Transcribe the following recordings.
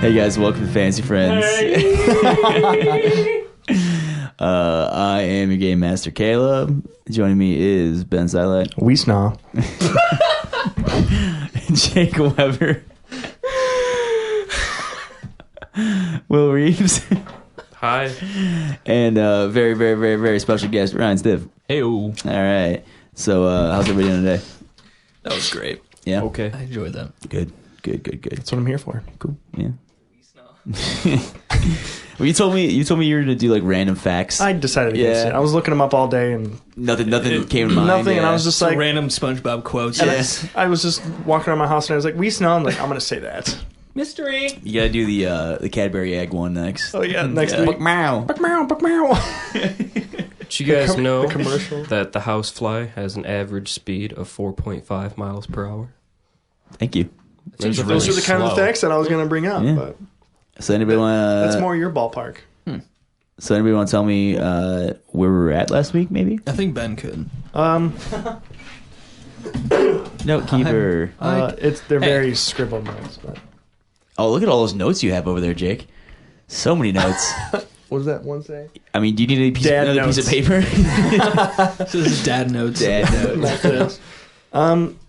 Hey guys, welcome to Fantasy Friends. I am your game master, Caleb. Joining me is Ben Silent, We snaw. Jake Weber, Will Reeves, Hi. and very, very, very, very special guest, Ryan Stiff. Hey-o. All right. So, how's everybody doing today? That was great. Yeah. Okay. I enjoyed that. Good. That's what I'm here for. Cool. Yeah. Well, you told me you were gonna do like random facts. I decided against it. I was looking them up all day and Nothing came to mind. nothing, and I was just Some like, random SpongeBob quotes. and Yes. I was just walking around my house and I was like, we snaw. I'm like, I'm gonna say that. Mystery. You gotta do the Cadbury egg one next. Oh yeah, next Yeah. week. Meow. Meow, meow. Did you guys know the commercial? that the housefly has an average speed of 4.5 miles per hour? Thank you. Those Those are the kind of facts that I was gonna bring up. Yeah. But So anybody want? that's more your ballpark. So anybody want to tell me where we were at last week? Maybe. I think Ben could. Note keeper. They're very scribbled notes. But Oh, look at all those notes you have over there, Jake. So many notes. what does that one say? I mean, do you need another piece of paper? This is dad notes. Dad notes.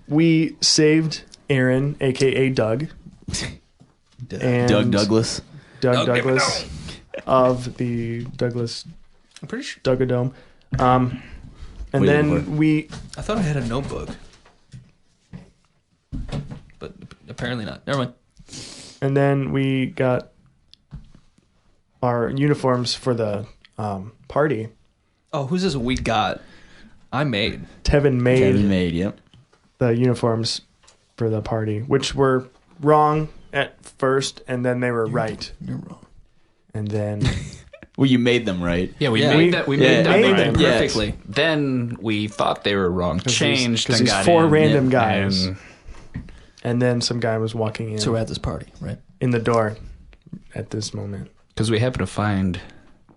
We saved Aaron, aka Doug, and Doug Douglas. Doug Douglas of the Douglas I'm pretty sure. Duggadome. And Wait, then what? we I thought I had a notebook. But apparently not. Never mind. got our uniforms for the party. Oh, who's this we got? I made. Tevin made Kevin made. Yep. the uniforms for the party, which were wrong at first, and then they were right. You're wrong. And then Well, you made them right. Yeah, we Yeah. made that. We Yeah, made made that them right. Yeah. Perfectly. Then we thought they were wrong. Changed because and these got four in. random Yeah. guys, And and then some guy was walking in So we're at this party, right? in the door at this moment. because we happened to find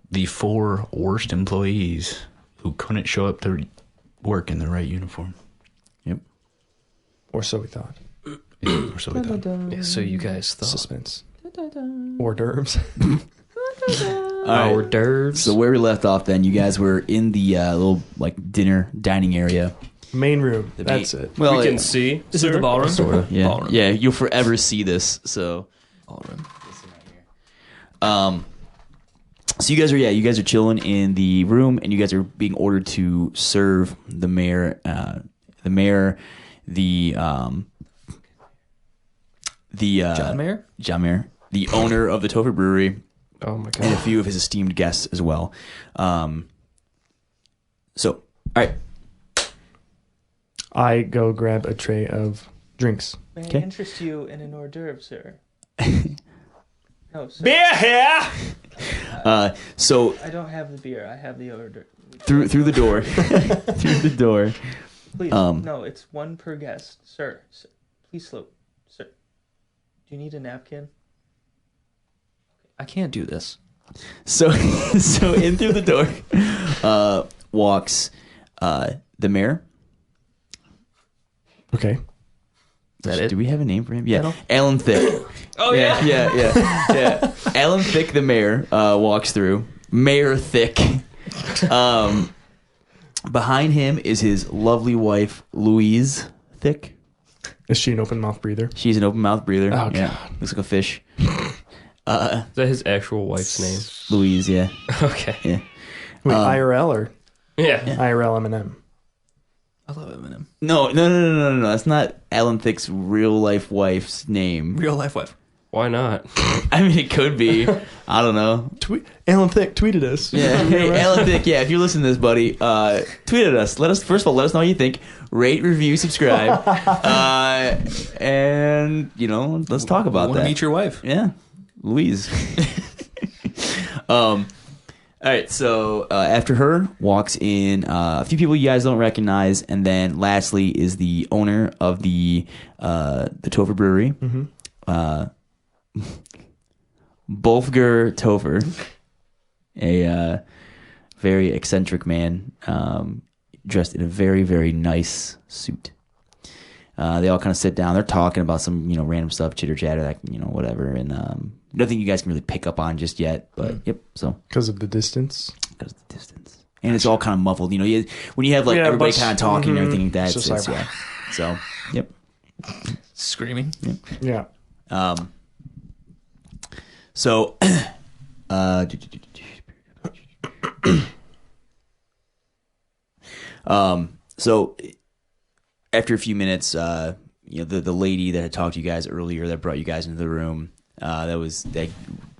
the 4 worst employees who couldn't show up to work in the right uniform. Yep. Or so we thought. Yeah, or so we thought. Yeah, so you guys thought. Suspense. Hors d'oeuvres. All right. Hors d'oeuvres. So where we left off, then you guys were in the little like dining area. Main room. The That's main- it. Well, we can see. Is it the ballroom? sort of. Yeah. Ballroom. Yeah. You'll forever see this. So. Ballroom. So you guys are chilling in the room, and you guys are being ordered to serve the mayor, John Mayer? John Mayer, the owner of the Topher Brewery, Oh my and a god. few of his esteemed guests as well. So, all right, I go grab a tray of drinks. May Okay. I interest you in an hors d'oeuvre, sir? No, sir. Beer here! so I don't have the beer. I have the hors d'oeuvre. through the door, through the door. Please, no, it's one per guest, sir. Please slow, sir. Do you need a napkin? I can't do this. So in through the door walks the mayor. Okay. Is that it? Do we have a name for him? Yeah, Alan? Alan Thicke. Oh, yeah. Alan Thicke, the mayor, walks through. Mayor Thicke. Behind him is his lovely wife, Louise Thicke. Is she an open mouth breather? She's an open mouth breather. Oh, yeah. God. Looks like a fish. Is that his actual wife's name? Louise, yeah. Okay. Yeah. Wait, IRL or Yeah. IRL Eminem? I love Eminem. No. That's not Alan Thicke's real life wife's name. Real life wife. Why not? I mean, it could be. I don't know. Alan Thicke tweeted us. Yeah. Hey, Alan Thicke, yeah, if you're listening to this, buddy, tweet at us. First of all, let us know what you think. Rate, review, subscribe. And, let's talk about Want that. to meet your wife? Yeah. Louise. All right, so after her walks in a few people you guys don't recognize, and then lastly is the owner of the Topher Brewery, Wolfgar Topher, a very eccentric man dressed in a very, very nice suit. They all kind of sit down. They're talking about some, random stuff, chitter chatter, that, whatever. And nothing you guys can really pick up on just yet. But yep. So Because of the distance. because of the distance, and it's all kind of muffled. When you have like everybody kind of talking and everything like that. It's just like, yeah. So yep. Screaming. Yeah. So. So after a few minutes, the lady that had talked to you guys earlier that brought you guys into the room, that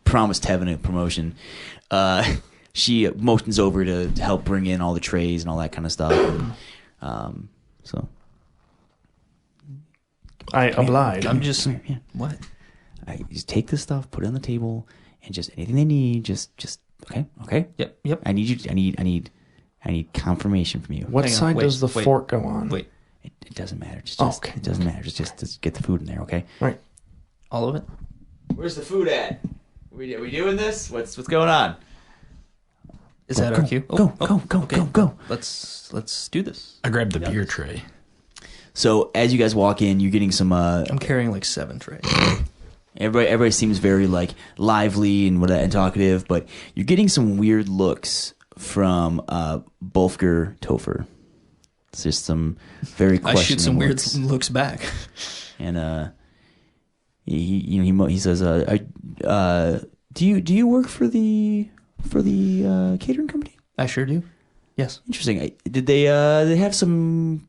promised Tevin a promotion. She motions over to help bring in all the trays and all that kind of stuff. And, so I oblige. I'm just yeah. what? I just take this stuff, put it on the table, and just anything they need, just okay. Yep. I need confirmation from you. What Hang on, side wait, does the wait, fork go on? Wait, It doesn't matter. Okay. It doesn't matter. Just get the food in there, okay? Right. all of it? Where's the food at? Are we doing this? What's going on? Is that our cue? Go. Let's do this. I grabbed the beer tray. So as you guys walk in, you're getting some. I'm carrying like 7 trays. Everybody seems very like lively and talkative, but you're getting some weird looks from Bolfger Topher. It's just some very I shoot some weird looks. looks back. And he says, do you work for the catering company? I sure do. Yes. Interesting. Did they have some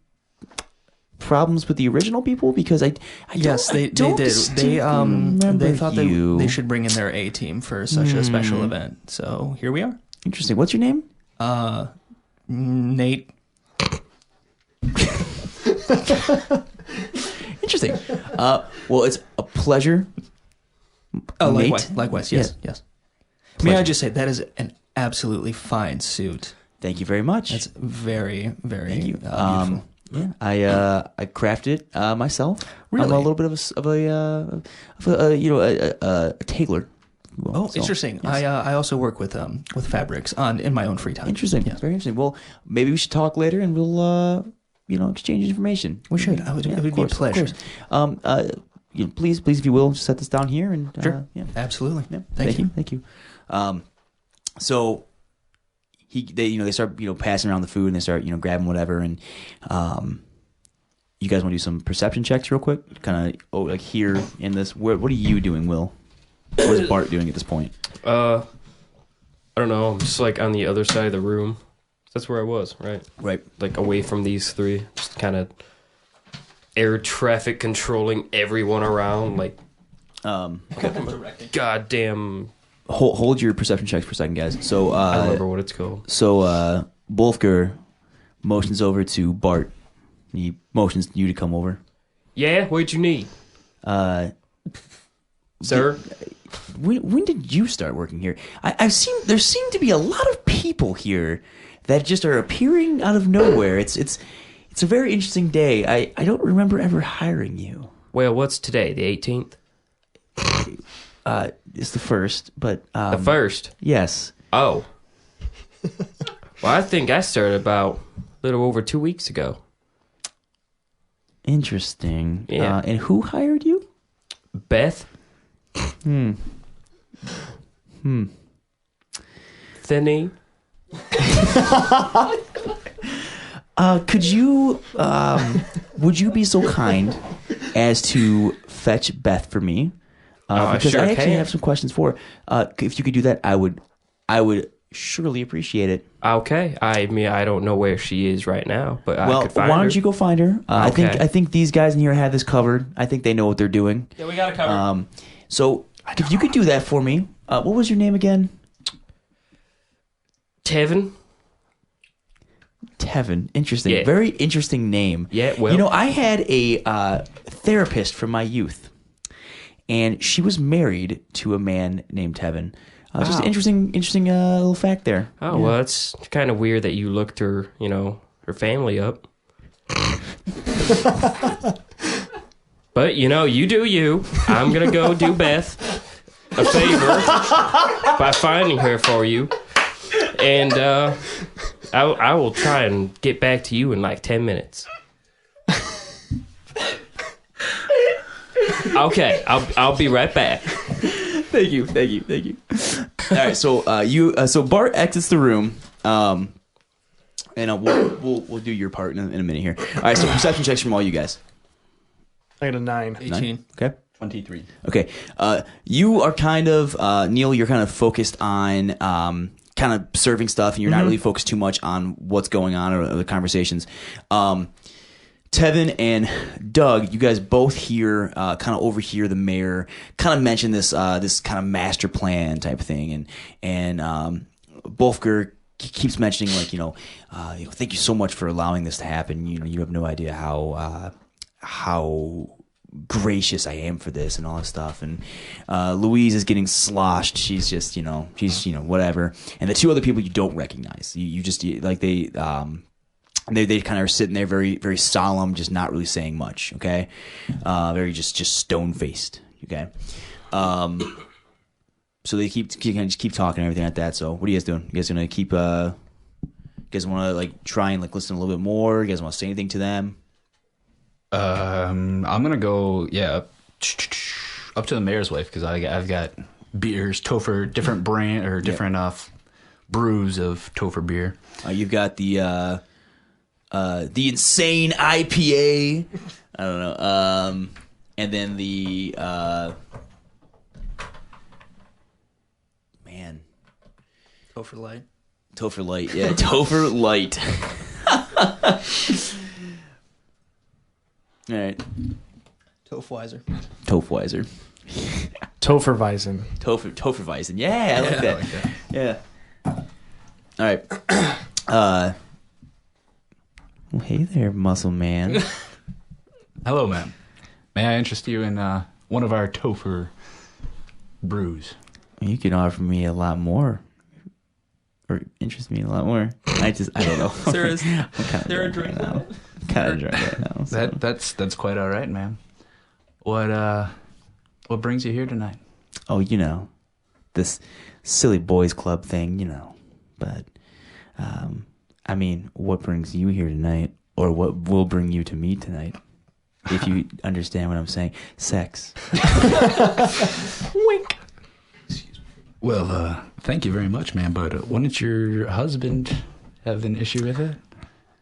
problems with the original people? Because I Yes, they don't did. remember They thought you. they should bring in their A team for such a special event. So here we are. Interesting. What's your name? Nate. Interesting. Well, it's a pleasure. Oh, Nate? likewise. Yes. May Pleasure. I just say that is an absolutely fine suit. Thank you very much. That's very, very Thank you. beautiful. Yeah, I crafted it myself. Really? I'm a little bit of a tailor. Oh, So, interesting. yes. I also work with fabrics in my own free time. Interesting. Yes. Very interesting. Well, maybe we should talk later, and we'll exchange information. We should. It would be a pleasure. Please, if you will, set this down here, and Sure. yeah. Absolutely. Yeah. Thank you. Thank you. So they start passing around the food, and they start grabbing whatever, and you guys want to do some perception checks real quick, kind of like here in this. What are you doing, Will? What is Bart doing at this point? I don't know. I'm just like on the other side of the room. That's where I was, right? Right. Like away from these three, just kind of air traffic controlling everyone around. Like, goddamn. Hold your perception checks for a second, guys. So I don't remember what it's called. So Bolfger motions over to Bart. He motions you to come over. Yeah, what'd you need, sir? When did you start working here? I've seen there seem to be a lot of people here that just are appearing out of nowhere. It's a very interesting day. I don't remember ever hiring you. Well, what's today? The 18th? It's the first, but The first? yes. Oh. Well, I think I started about a little over 2 weeks ago. Interesting. Yeah. And who hired you? Beth? Thinny? Could you would you be so kind as to fetch Beth for me? I Because sure I actually can. have some questions for her. If you could do that, I would surely appreciate it. Okay. I mean, I don't know where she is right now, but I Well, could find why her. don't you go find her? Okay. I think these guys in here have this covered. I think they know what they're doing. Yeah, we got it covered. So if you could do that for me, what was your name again? Tevin? Tevin. Interesting. Yeah. Very interesting name. Yeah, well- I had a therapist from my youth, and she was married to a man named Tevin. Just an interesting little fact there. Oh, Yeah. well, it's kind of weird that you looked her family up. But, you do you. I'm going to go do Beth a favor by finding her for you. And I will try and get back to you in like 10 minutes. Okay, I'll be right back. Thank you. All right, so Bart exits the room, and we'll do your part in a minute here. All right, so perception checks from all you guys. I got a 9. 18. Okay. 23. Okay. You are kind of Neil. You're kind of focused on kind of serving stuff, and you're not really focused too much on what's going on or the conversations. Tevin and Doug, you guys both hear, kind of overhear the mayor kind of mention this kind of master plan type thing, and Bolfger keeps mentioning thank you so much for allowing this to happen. You have no idea how gracious I am for this and all this stuff. And Louise is getting sloshed. She's just whatever. And the two other people you don't recognize. They kind of are sitting there very, very solemn, just not really saying much. Okay, very just stone faced. Okay, so they keep talking and everything like that. So what are you guys doing? You guys gonna keep? You guys want to try and listen a little bit more? You guys want to say anything to them? I'm gonna go up to the mayor's wife because I've got beers, Topher, different brand or different brews of Topher beer. You've got the insane IPA. I don't know. And then the Topher Light. Topher Light. Yeah, Topher Light. All right. Tofweiser. Tofweiser. Topherweisen. Topherweisen. Yeah, I like that. I like that. Yeah. All right. Well, hey there, muscle man. Hello, ma'am. May I interest you in one of our Topher brews? You can offer me a lot more, or interest me in a lot more. I don't know. Is there a right drink now. Kind of drunk right now. So. That's quite all right, ma'am. What brings you here tonight? Oh, this silly boys club thing, But, I mean, what brings you here tonight, or what will bring you to me tonight? If you understand what I'm saying, sex. Wink. Well, thank you very much, ma'am. But wouldn't your husband have an issue with it?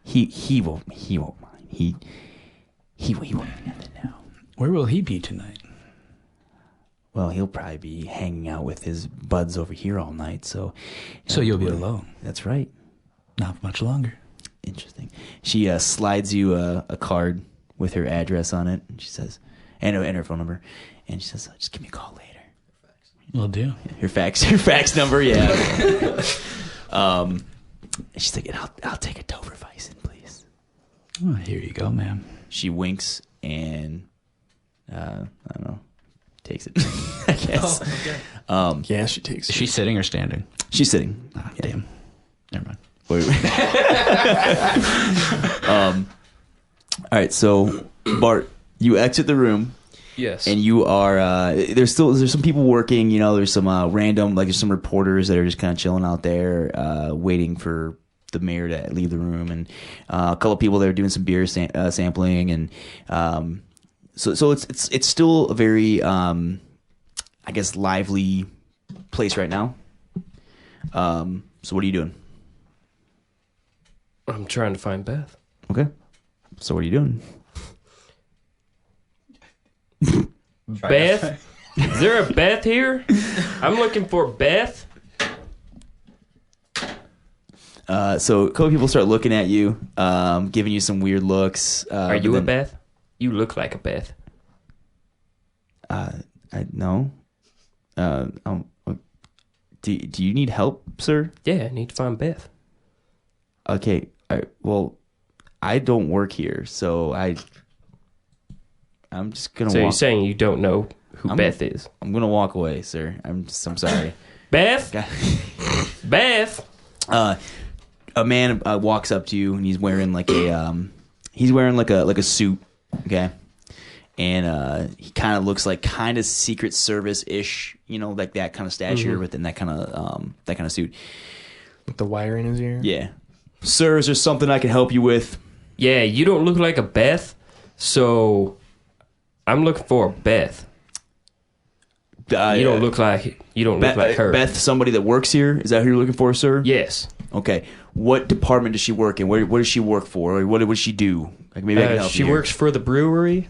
He won't mind. He won't mind it now. Where will he be tonight? Well, he'll probably be hanging out with his buds over here all night. So you'll be alone. That's right. Not much longer. Interesting. She slides you a card with her address on it, and she says, and her phone number, and she says, "Just give me a call later." Will do. Her fax number, yeah. She's like, "I'll take a Topherweisen, please." Oh, here you go, ma'am. She winks and I don't know, takes it. I guess. Oh, okay. Yeah, she takes Is it. she sitting or standing? She's sitting. Ah, damn. Never mind. Wait. All right, so Bart, you exit the room. Yes. And you are there's some people working, there's some random, there's some reporters that are just kind of chilling out there waiting for the mayor to leave the room, and a couple of people that are doing some beer sampling, and so it's still a very I guess lively place right now. So what are you doing? I'm trying to find Beth. Okay. So what are you doing? Beth? Is there a Beth here? I'm looking for Beth. So a couple of people start looking at you, giving you some weird looks. Are you a Beth? You look like a Beth. No. Do you need help, sir? Yeah, I need to find Beth. Okay. Well, I don't work here, so I'm just gonna. So walk. you're saying you don't know who Beth is? I'm gonna walk away, sir. I'm sorry. Beth? Beth? A man walks up to you, and he's wearing like a suit, okay, and he kind of looks like kind of Secret Service ish, like that kind of stature, but then that kind of suit. With the wire in his ear? Yeah, sir, is there something I can help you with? Yeah, you don't look like a Beth, so I'm looking for Beth. You don't look like her. Beth, somebody that works here. Is that who you're looking for, sir? Yes. Okay. What department does she work in? What does she work for? What does she do? Like maybe I can help she you here. works for the brewery.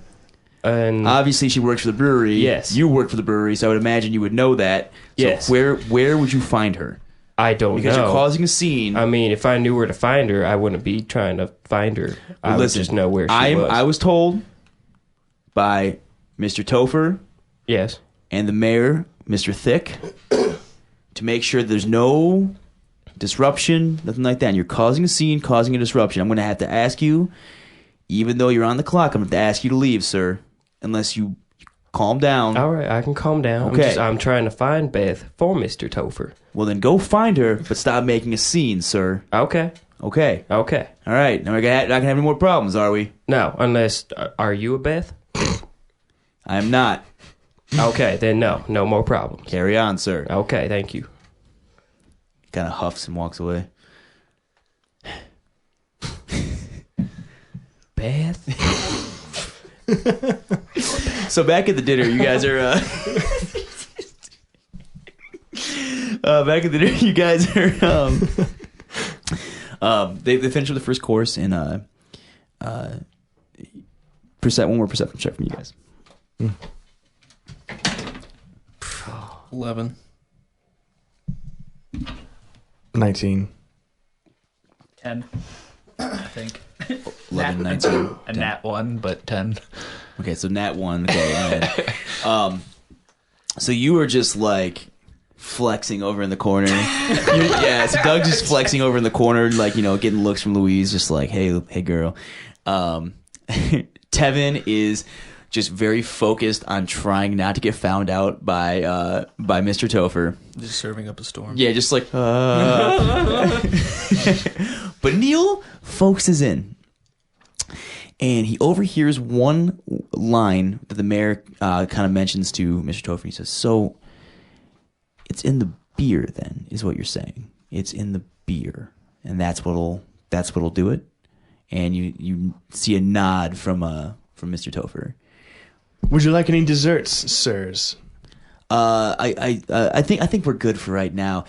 And obviously, she works for the brewery. Yes. You work for the brewery, so I would imagine you would know that. So yes. Where would you find her? I don't know. Because you're causing a scene. I mean, if I knew where to find her, I wouldn't be trying to find her. I would just know where she was. I was told by Mr. Topher. Yes. And the mayor, Mr. Thick, to make sure there's no disruption, nothing like that. And you're causing a scene, causing a disruption. I'm going to have to ask you, even though you're on the clock, I'm going to have to ask you to leave, sir, unless you calm down. All right, I can calm down. Okay. I'm trying to find Beth for Mr. Topher. Well, then go find her, but stop making a scene, sir. Okay. Okay. Okay. All right. Now we're not going to have any more problems, are we? No, unless... are you a Beth? I am not. Okay, then no more problems. Carry on, sir. Okay, thank you. He kind of huffs and walks away. Beth? So back at the dinner, you guys are... back at the dinner, you guys are... they finished with the first course, and one more perception check from you guys. 11. 19. 10, I think. 11, 19. A nat 1, but 10. Okay, so nat 1. Okay. So you were just like flexing over in the corner. Yeah, so Doug's just flexing over in the corner, like, getting looks from Louise, just like, hey girl. Tevin is just very focused on trying not to get found out by Mr. Topher. Just serving up a storm. Yeah, just like, But Neil focuses in, and he overhears one line that the mayor kind of mentions to Mr. Topher. He says, "So, it's in the beer, then, is what you're saying? It's in the beer, and that's what'll do it." And you see a nod from Mr. Topher. Would you like any desserts, sirs? I think we're good for right now.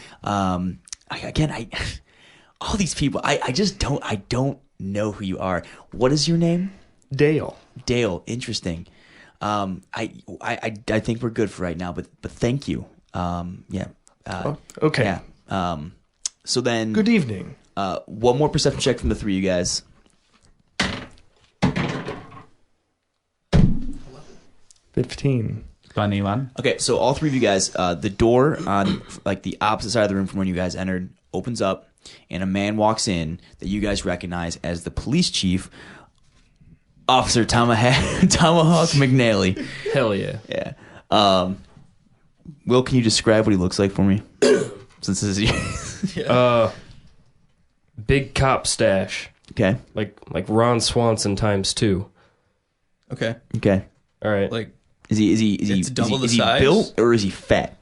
All these people, I don't know who you are. What is your name? Dale. Dale. Interesting. I think we're good for right now, but thank you. Yeah. Okay. Yeah. So then, Good evening. one more perception check from the three of you guys. 15. Funny one. Okay, so all three of you guys, the door on like the opposite side of the room from when you guys entered opens up, and a man walks in that you guys recognize as the police chief, Officer Tomahawk McNally. Hell yeah. Yeah. Will, can you describe what he looks like for me? Since this is you. Big cop stash. Okay. Like Ron Swanson times 2. Okay. Okay. All right. Like, Is he It's double the is he size? built or is he fat?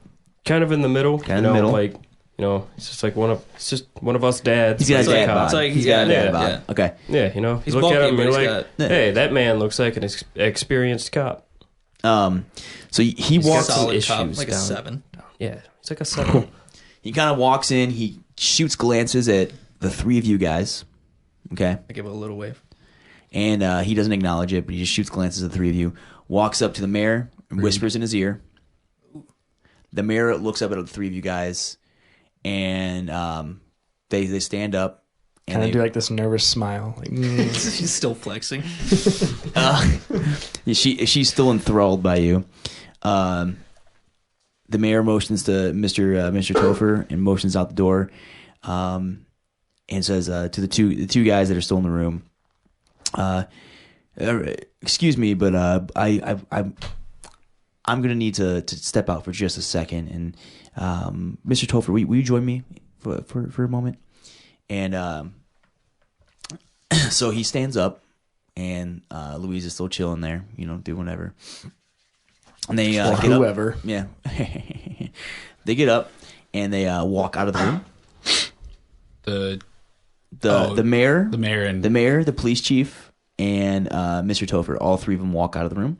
kind of in the middle. Kind of in the middle. Like, it's just like one of us dads. He's got a but he's dad cop. bod. it's like- He's got a yeah, dad bod. yeah. Okay. Yeah, He's you look at bulky, him but and he's you're like, got- hey, that man looks like an experienced cop. So he walks. got solid issues top, like a down. 7. Yeah, he's like a 7. He kind of walks in. He shoots glances at the three of you guys. Okay. I give it a little wave. And he doesn't acknowledge it, but he just shoots glances at the three of you. Walks up to the mayor and whispers in his ear. The mayor looks up at the three of you guys, and they stand up. And Kind of they, do like this nervous smile. Like, He's still flexing. she's still enthralled by you. The mayor motions to Mr. Topher and motions out the door, and says to the two guys that are still in the room, "Excuse me, but I'm gonna need to step out for just a second. And Mr. Topher, will you join me for a moment?" And so he stands up, and Louise is still chilling there, doing whatever. And they or get whoever. up. Yeah. They get up and they walk out of the room. The mayor, mayor, and the police chief, and Mr. Topher, all three of them walk out of the room.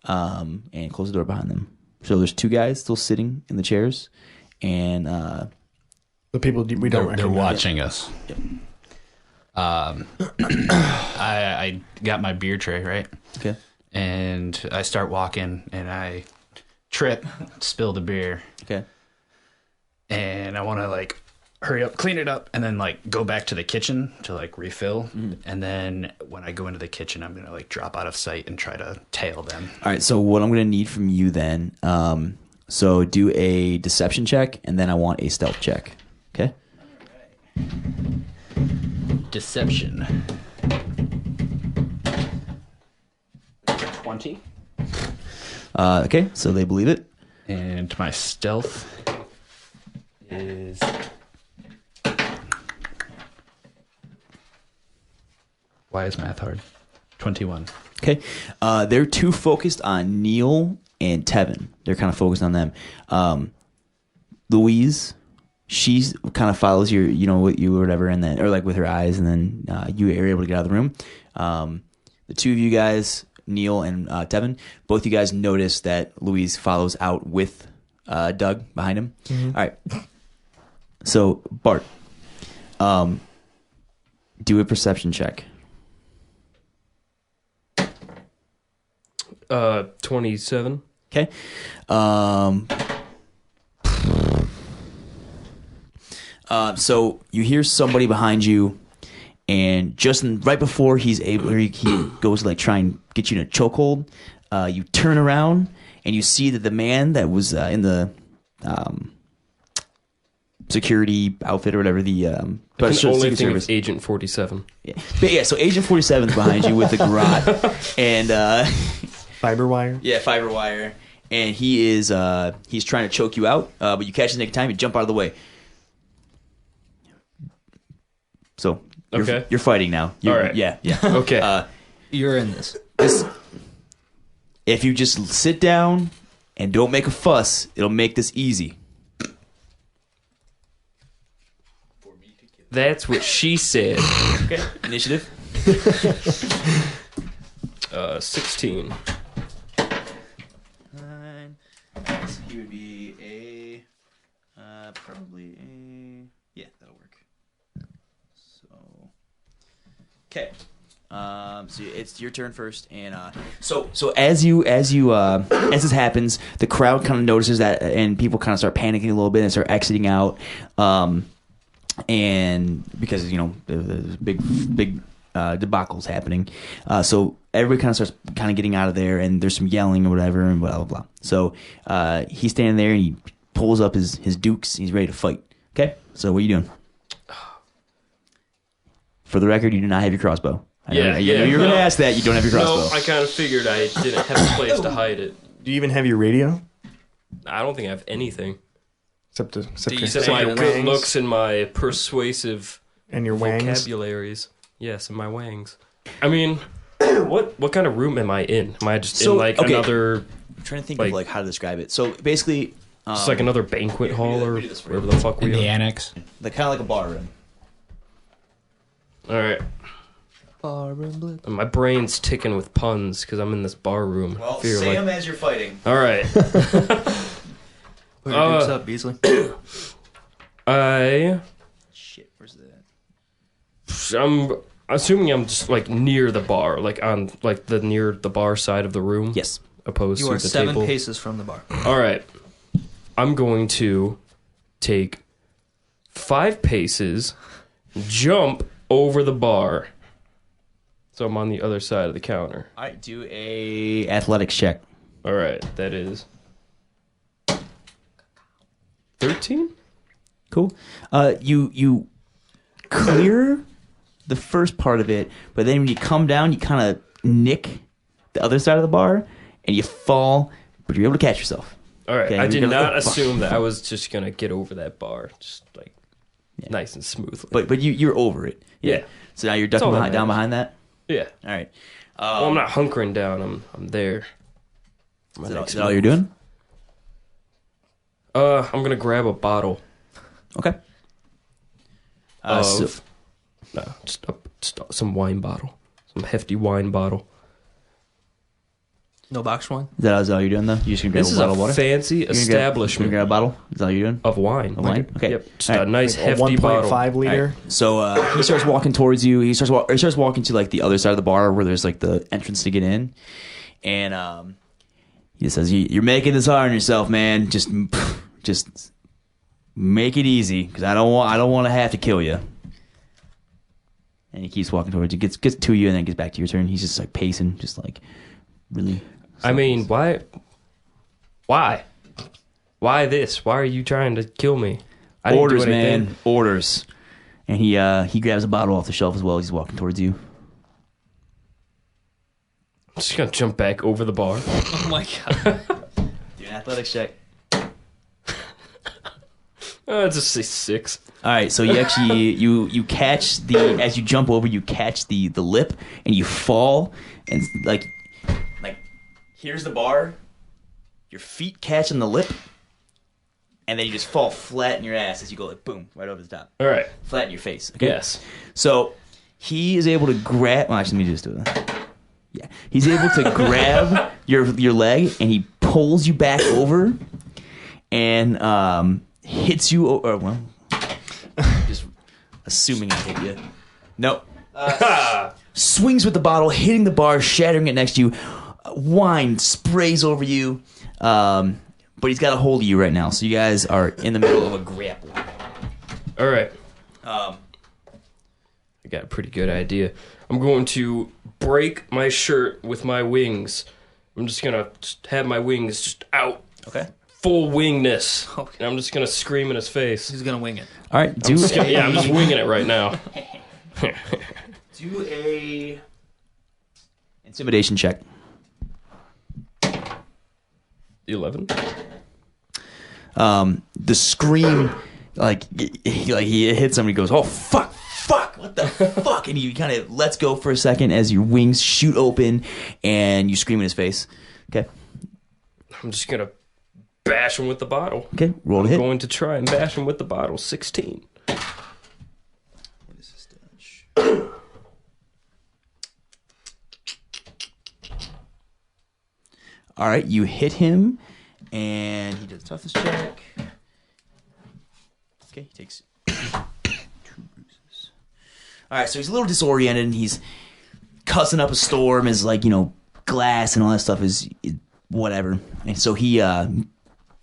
and close the door behind them. So there's 2 guys still sitting in the chairs, and The people we don't They're recognize. watching us. Yep. I got my beer tray, right? okay, And I start walking, and I trip, spill the beer, okay, and I want to like hurry up, clean it up, and then like go back to the kitchen to like refill. Mm-hmm. And then when I go into the kitchen, I'm gonna like drop out of sight and try to tail them. all right. So what I'm gonna need from you then, so do a deception check, and then I want a stealth check. Okay. Deception. 20. Okay. So they believe it. And my stealth is why is math hard? 21. Okay. They're too focused on Neil and Tevin. They're kind of focused on them. Louise, she kind of follows your, with you or whatever, and then, or like with her eyes, and then you are able to get out of the room. The 2 of you guys, Neil and Tevin, both you guys notice that Louise follows out with Doug behind him. All right. So Bart, do a perception check. 27. Okay. So you hear somebody behind you, and just right before he goes to like try and get you in a chokehold, you turn around and you see that the man that was in the security outfit or whatever, the I can only Secret think Service. of Agent 47. Yeah. But yeah, so Agent 47 is behind you with the garrote and Fiber wire. yeah, fiber wire, and he is he's trying to choke you out, but you catch the nick of time, you jump out of the way. So you're fighting now. All right. Yeah. Okay. You're in this. If you just sit down and don't make a fuss, it'll make this easy. That's what she said. Okay. Initiative. 16. He would be probably yeah, that'll work. So okay. So it's your turn first, and so as this happens, the crowd kind of notices that, and people kind of start panicking a little bit and start exiting out, and because the big debacle's happening, so everybody kind of starts kind of getting out of there, and there's some yelling or whatever, and blah blah blah. So he's standing there and he pulls up his dukes. He's ready to fight. Okay, so what are you doing? For the record, you do not have your crossbow. I know you're going to ask that. You don't have your crossbow. No, I kind of figured I didn't have a place to hide it. Do you even have your radio? I don't think I have anything. Except Except my your good wangs looks and my persuasive and your wangs. vocabularies. Yes, and my wangs. I mean, what kind of room am I in? Am I just in Okay. another, I'm trying to think of how to describe it. So basically, just like another banquet hall or wherever the fuck In we the are? annex. kind of like a bar room. All right. And my brain's ticking with puns because I'm in this bar room. Well, Feel say like- them as you're fighting. All right. Put your dukes up, Beasley. Shit, where's that? I'm assuming I'm just like near the bar, like on like the near the bar side of the room. Yes. Opposed You to are the 7 table. paces from the bar. All right. I'm going to take 5 paces, jump over the bar. So I'm on the other side of the counter. All right, do a athletics check. All right, that is 13. Cool. You clear the first part of it, but then when you come down, you kind of nick the other side of the bar, and you fall, but you're able to catch yourself. All right, Okay, I did you're gonna- not assume that I was just gonna get over that bar, just like nice and smoothly. But you're over it. Yeah. So now you're ducking all that down matters. behind that. Yeah. All right. Well, I'm not hunkering down. I'm there. Is that all you're doing? I'm gonna grab a bottle Okay. of just some wine bottle, some hefty wine bottle. No box one. Is that all you're doing, though? You just gonna grab This a is bottle of a water? fancy You're gonna establishment grab a bottle? Is that all you're doing? of wine. Of wine? Okay. Yep. Just All a right. nice A hefty 1.5 bottle. liter. So he starts walking towards you. He starts walking to like the other side of the bar where there's like the entrance to get in, and he says, "You're making this hard on yourself, man. Just make it easy, because I don't want to have to kill you." And he keeps walking towards you, gets to you, and then gets back to your turn. He's just like pacing, just like really. I mean, why? Why this? Why are you trying to kill me? I didn't Orders, do anything. man. Orders. And he grabs a bottle off the shelf as well as he's walking towards you. I'm just gonna jump back over the bar. Oh my god. Do an athletics check. Just say 6. All right, so you actually you catch as you jump over, you catch the lip and you fall, and like here's the bar, your feet catch on the lip, and then you just fall flat in your ass as you go like boom right over the top, All right. flat in your face. Okay? Yes. So he is able to grab. Well, actually, let me just do it. Yeah, he's able to grab your leg and he pulls you back over, and hits you. Or well, just assuming I hit you. No. Swings with the bottle, hitting the bar, shattering it next to you. Wine sprays over you. But he's got a hold of you right now, so you guys are in the middle of a grapple. All right. Um, I got a pretty good idea. I'm going to break my shirt with my wings. I'm just gonna have my wings just out, okay. full wingness. And I'm just gonna scream in his face. Who's gonna wing it? All right. I'm just winging it right now. Do a intimidation check. 11. The scream, like he hits him and he goes, "Oh fuck, what the fuck?" And he kind of lets go for a second as your wings shoot open and you scream in his face. Okay. I'm just gonna bash him with the bottle. Okay. Roll to hit. Going to try and bash him with the bottle. 16. What is this damage? All right, you hit him, and he does the toughest check. Okay, he takes 2 bruises. All right, so he's a little disoriented, and he's cussing up a storm as, like, glass and all that stuff is whatever. And so he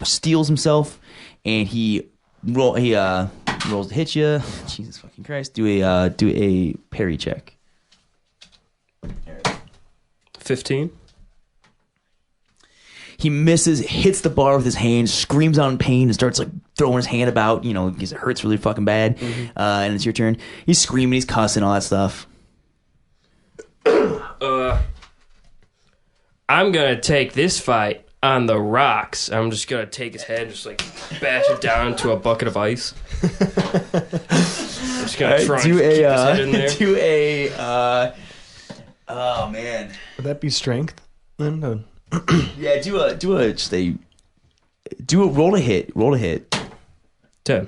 steals himself, and he rolls to hit you. Jesus fucking Christ! Do a parry check. 15. He misses, hits the bar with his hand, screams out in pain, and starts like throwing his hand about, because it hurts really fucking bad. And it's your turn. He's screaming, he's cussing, all that stuff. I'm gonna take this fight on the rocks. I'm just gonna take his head and just like bash it down to a bucket of ice. I'm just gonna try and keep his head in there. Do a oh man. Would that be strength? Then no. Yeah, do a roll to hit. 10.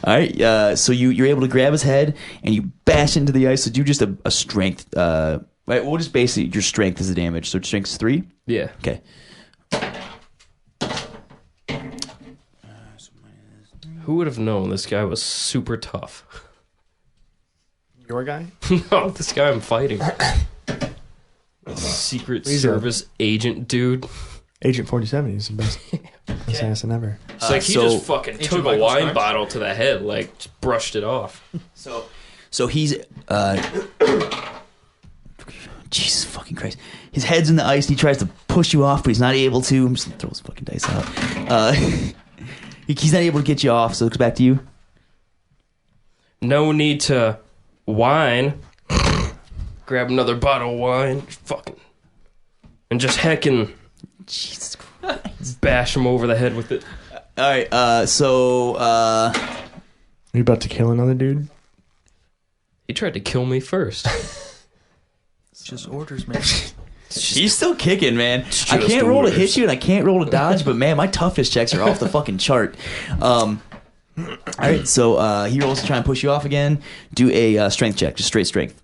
All right, so you're able to grab his head and you bash into the ice. So do just a strength. Right, we'll just basically your strength is the damage. So strength's 3. Yeah. Okay. Who would have known this guy was super tough? Your guy? No, this guy I'm fighting. Secret Service agent dude. Agent 47 is the best assassin ever. It's like he so- just fucking Agent took a Michael wine Starks? bottle to the head, like just brushed it off. So he's Jesus fucking Christ. His head's in the ice and he tries to push you off, but he's not able to. I'm just gonna throw his fucking dice out. He's not able to get you off, so it looks back to you. No need to whine. Grab another bottle of wine, fucking, and just heckin' Jesus Christ. bash him over the head with it. Alright, so Are you about to kill another dude? He tried to kill me first. Just orders, man. he's still kicking, man. I just can't roll to orders. hit you and I can't roll to dodge, but man, my toughest checks are off the fucking chart. Alright, so he rolls to try and push you off again. Do a strength check, just straight strength.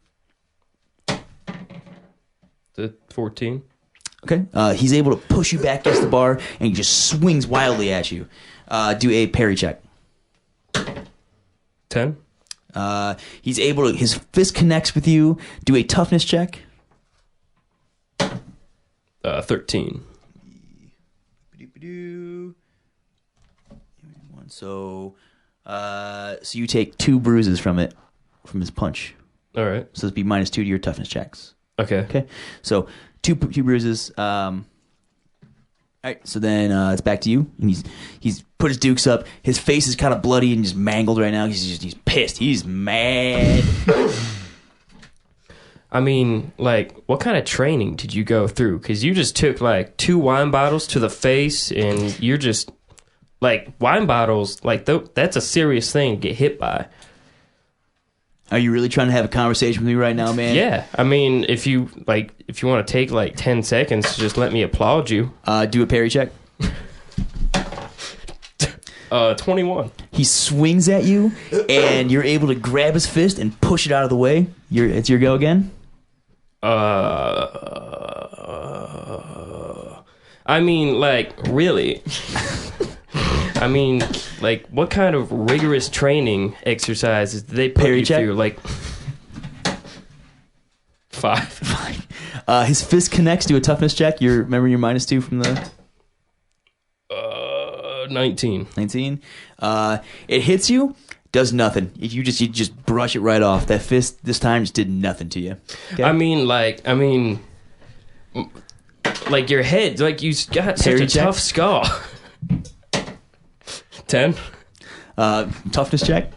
The 14. Okay. He's able to push you back against the bar, and he just swings wildly at you. Do a parry check. 10. He's able to. His fist connects with you. Do a toughness check. 13. So you take 2 bruises from his punch. All right. So it'd be -2 to your toughness checks. Okay. Okay. So two bruises. All right. So then it's back to you. And he's put his dukes up. His face is kind of bloody and just mangled right now. He's pissed. He's mad. I mean, like, what kind of training did you go through? Because you just took, like, 2 wine bottles to the face, and you're just, like, wine bottles, like, that's a serious thing to get hit by. Are you really trying to have a conversation with me right now, man? Yeah. I mean, if you want to take, like, 10 seconds to just let me applaud you. Do a parry check. 21. He swings at you, and you're able to grab his fist and push it out of the way. It's your go again. I mean, like, really? I mean, like, what kind of rigorous training exercises did they put Parry you check? through? Like, 5. His fist connects to a toughness check. Remember your -2 from the 19. 19. It hits you. Does nothing. You just brush it right off. That fist this time just did nothing to you. Okay? I mean, like your head, like you got such Parry a check? tough skull. 10. Toughness check.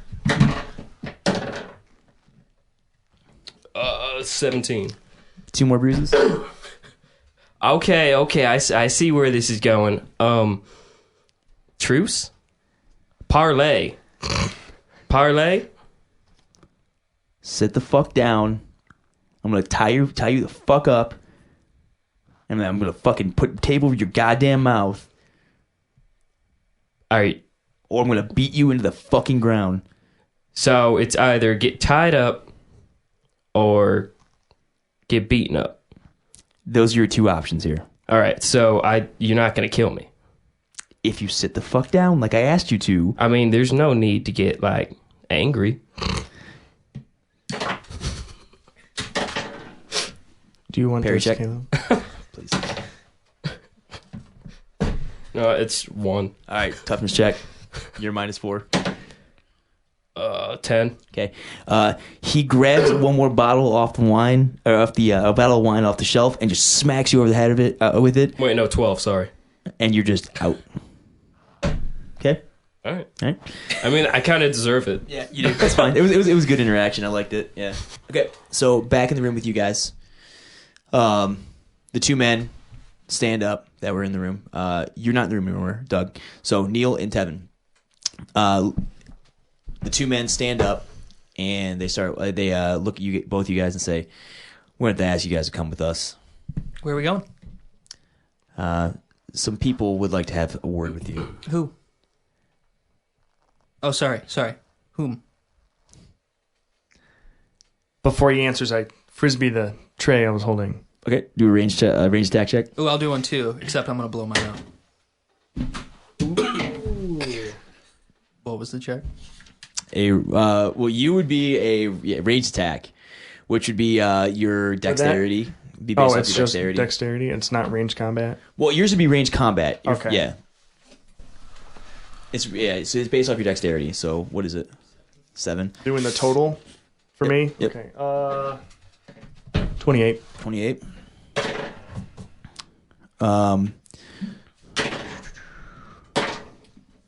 17. 2 more bruises. Okay, I see where this is going. Truce? Parlay. Sit the fuck down. I'm gonna tie you the fuck up, and then I'm gonna fucking put a tape over your goddamn mouth, All right. or I'm gonna beat you into the fucking ground. So it's either get tied up or get beaten up. Those are your 2 options here. All right. So you're not going to kill me. If you sit the fuck down like I asked you to. I mean, there's no need to get like angry. Do you want Parry this, check? Caleb? Please. No, it's 1. All right, toughness check. You're -4. 10. Okay. He grabs one more bottle off the wine, or off the a bottle of wine off the shelf, and just smacks you over the head of it with it, Wait, no, 12. Sorry. and you're just out. Okay. All right. All right. I mean, I kind of deserve it. Yeah, you did. That's fine. It was good interaction. I liked it. Yeah. Okay. So back in the room with you guys. The 2 men stand up that were in the room. You're not in the room anymore, Doug. So Neil and Tevin. The 2 men stand up and they start. They look at you, both you guys, and say, "We're going to ask you guys to come with us. Where are we going? Some people would like to have a word with you." Who? Oh, sorry. Whom? Before he answers, I frisbee the tray I was holding. Okay. Do a range attack check. Oh, I'll do one too, except I'm going to blow mine out. What was the check? Well, you would be a range attack, which would be your dexterity. Be based off It's your just dexterity. It's not range combat. Well, yours would be range combat. Okay. Yeah. So it's based off your dexterity. So what is it? 7. Doing the total for me. Yep. Okay. 28. 28.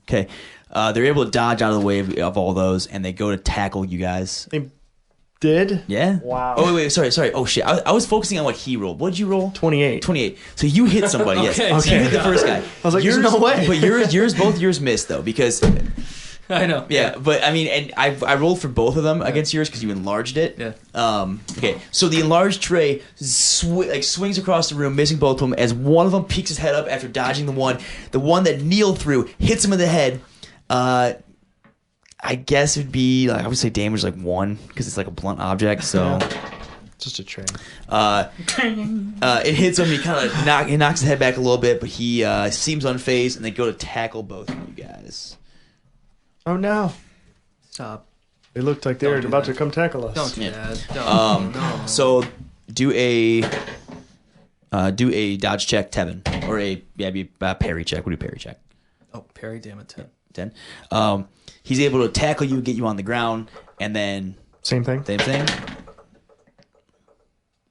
Okay. They're able to dodge out of the way of all those, and they go to tackle you guys. They did? Yeah. Wow. Oh wait, sorry. Oh shit. I was focusing on what he rolled. What did you roll? 28. 28. So you hit somebody. Yes. Okay. So you hit the first guy. I was like, there's no way. But both yours missed though, because I know. yeah. But I mean, and I rolled for both of them against yours because you enlarged it. Yeah. Okay. So the enlarged tray swings across the room, missing both of them. As one of them peeks his head up after dodging the one that Neil threw hits him in the head. I guess it'd be I would say damage 1 because it's like a blunt object. So Just a train. It hits him. He knocks his head back a little bit, but he seems unfazed, and they go to tackle both of you guys. Oh no! Stop. They looked like they were do about that. to come tackle us. Don't do Yeah. that. Don't. No. So do a dodge check, Tevin, or a parry check. We'll do parry check. Oh, parry, damn it, 10. 10. He's able to tackle you, get you on the ground, and then Same thing. same thing.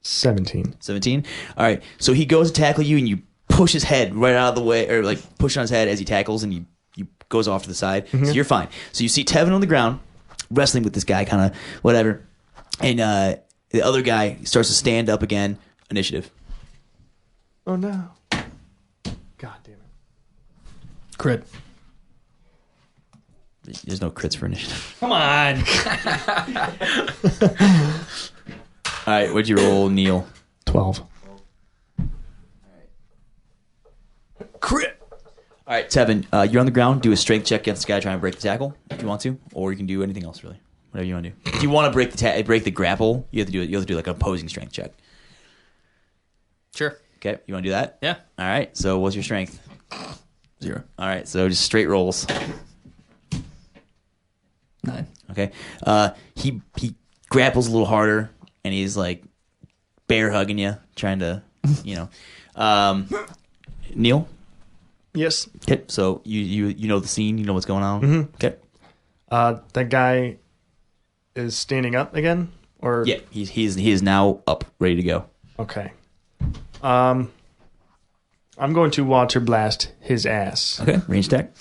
17. 17. All right. So he goes to tackle you, and you push his head right out of the way, or like push on his head as he tackles, and you goes off to the side. So you're fine. So you see Tevin on the ground wrestling with this guy, kind of whatever, and the other guy starts to stand up again. Initiative. Oh no! God damn it! Crit. There's no crits for initiative. Come on. All right. What'd you roll, Neil? 12. Crit. All right, Tevin, you're on the ground. Do a strength check against the guy trying to break the tackle if you want to, or you can do anything else really, whatever you want to do. If you want to break the grapple, you have to do it. You have to do like an opposing strength check. Sure. Okay, you want to do that? Yeah. All right. So what's your strength? 0. All right. So just straight rolls. 9. Okay. He grapples a little harder, and he's like bear hugging you, trying to, Neil. Yes. Okay. So you know the scene. You know what's going on. Mhm. Okay. That guy is standing up again, or Yeah. He is now up, ready to go. Okay. I'm going to water blast his ass. Okay. Range attack.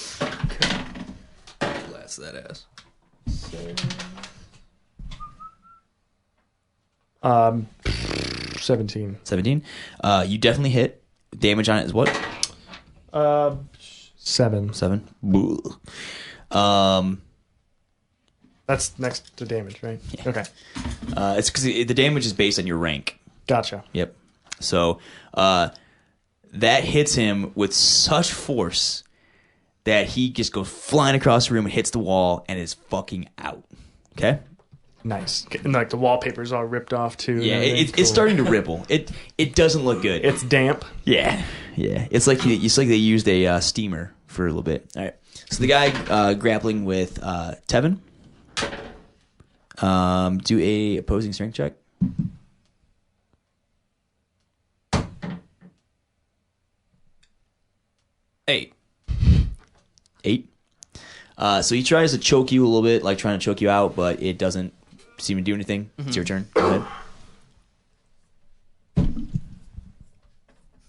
Blast that ass. 17. 17. You definitely hit. Damage on it is what? 7. 7. Boo. That's next to damage, right? Okay. It's because the damage is based on your rank. Gotcha. Yep. So that hits him with such force that he just goes flying across the room and hits the wall and is fucking out. Okay? Nice. And like the wallpaper's all ripped off too. and Yeah, everything. it's starting to ripple. It doesn't look good. It's damp. Yeah. It's like they used a steamer for a little bit. All right. So the guy grappling with Tevin. Do a opposing strength check. 8. 8. So he tries to choke you a little bit, like trying to choke you out, but it doesn't seem to do anything. It's your turn. Go ahead.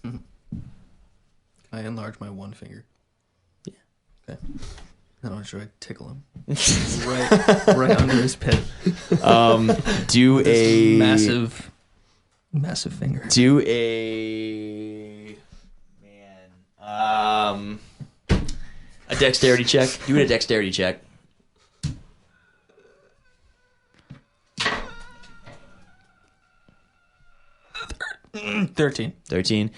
Can I enlarge my one finger? Yeah. Okay. Then I'll try to tickle him. right under his pit. Do a Massive finger. Do a a dexterity check. Do a dexterity check. 13. 13.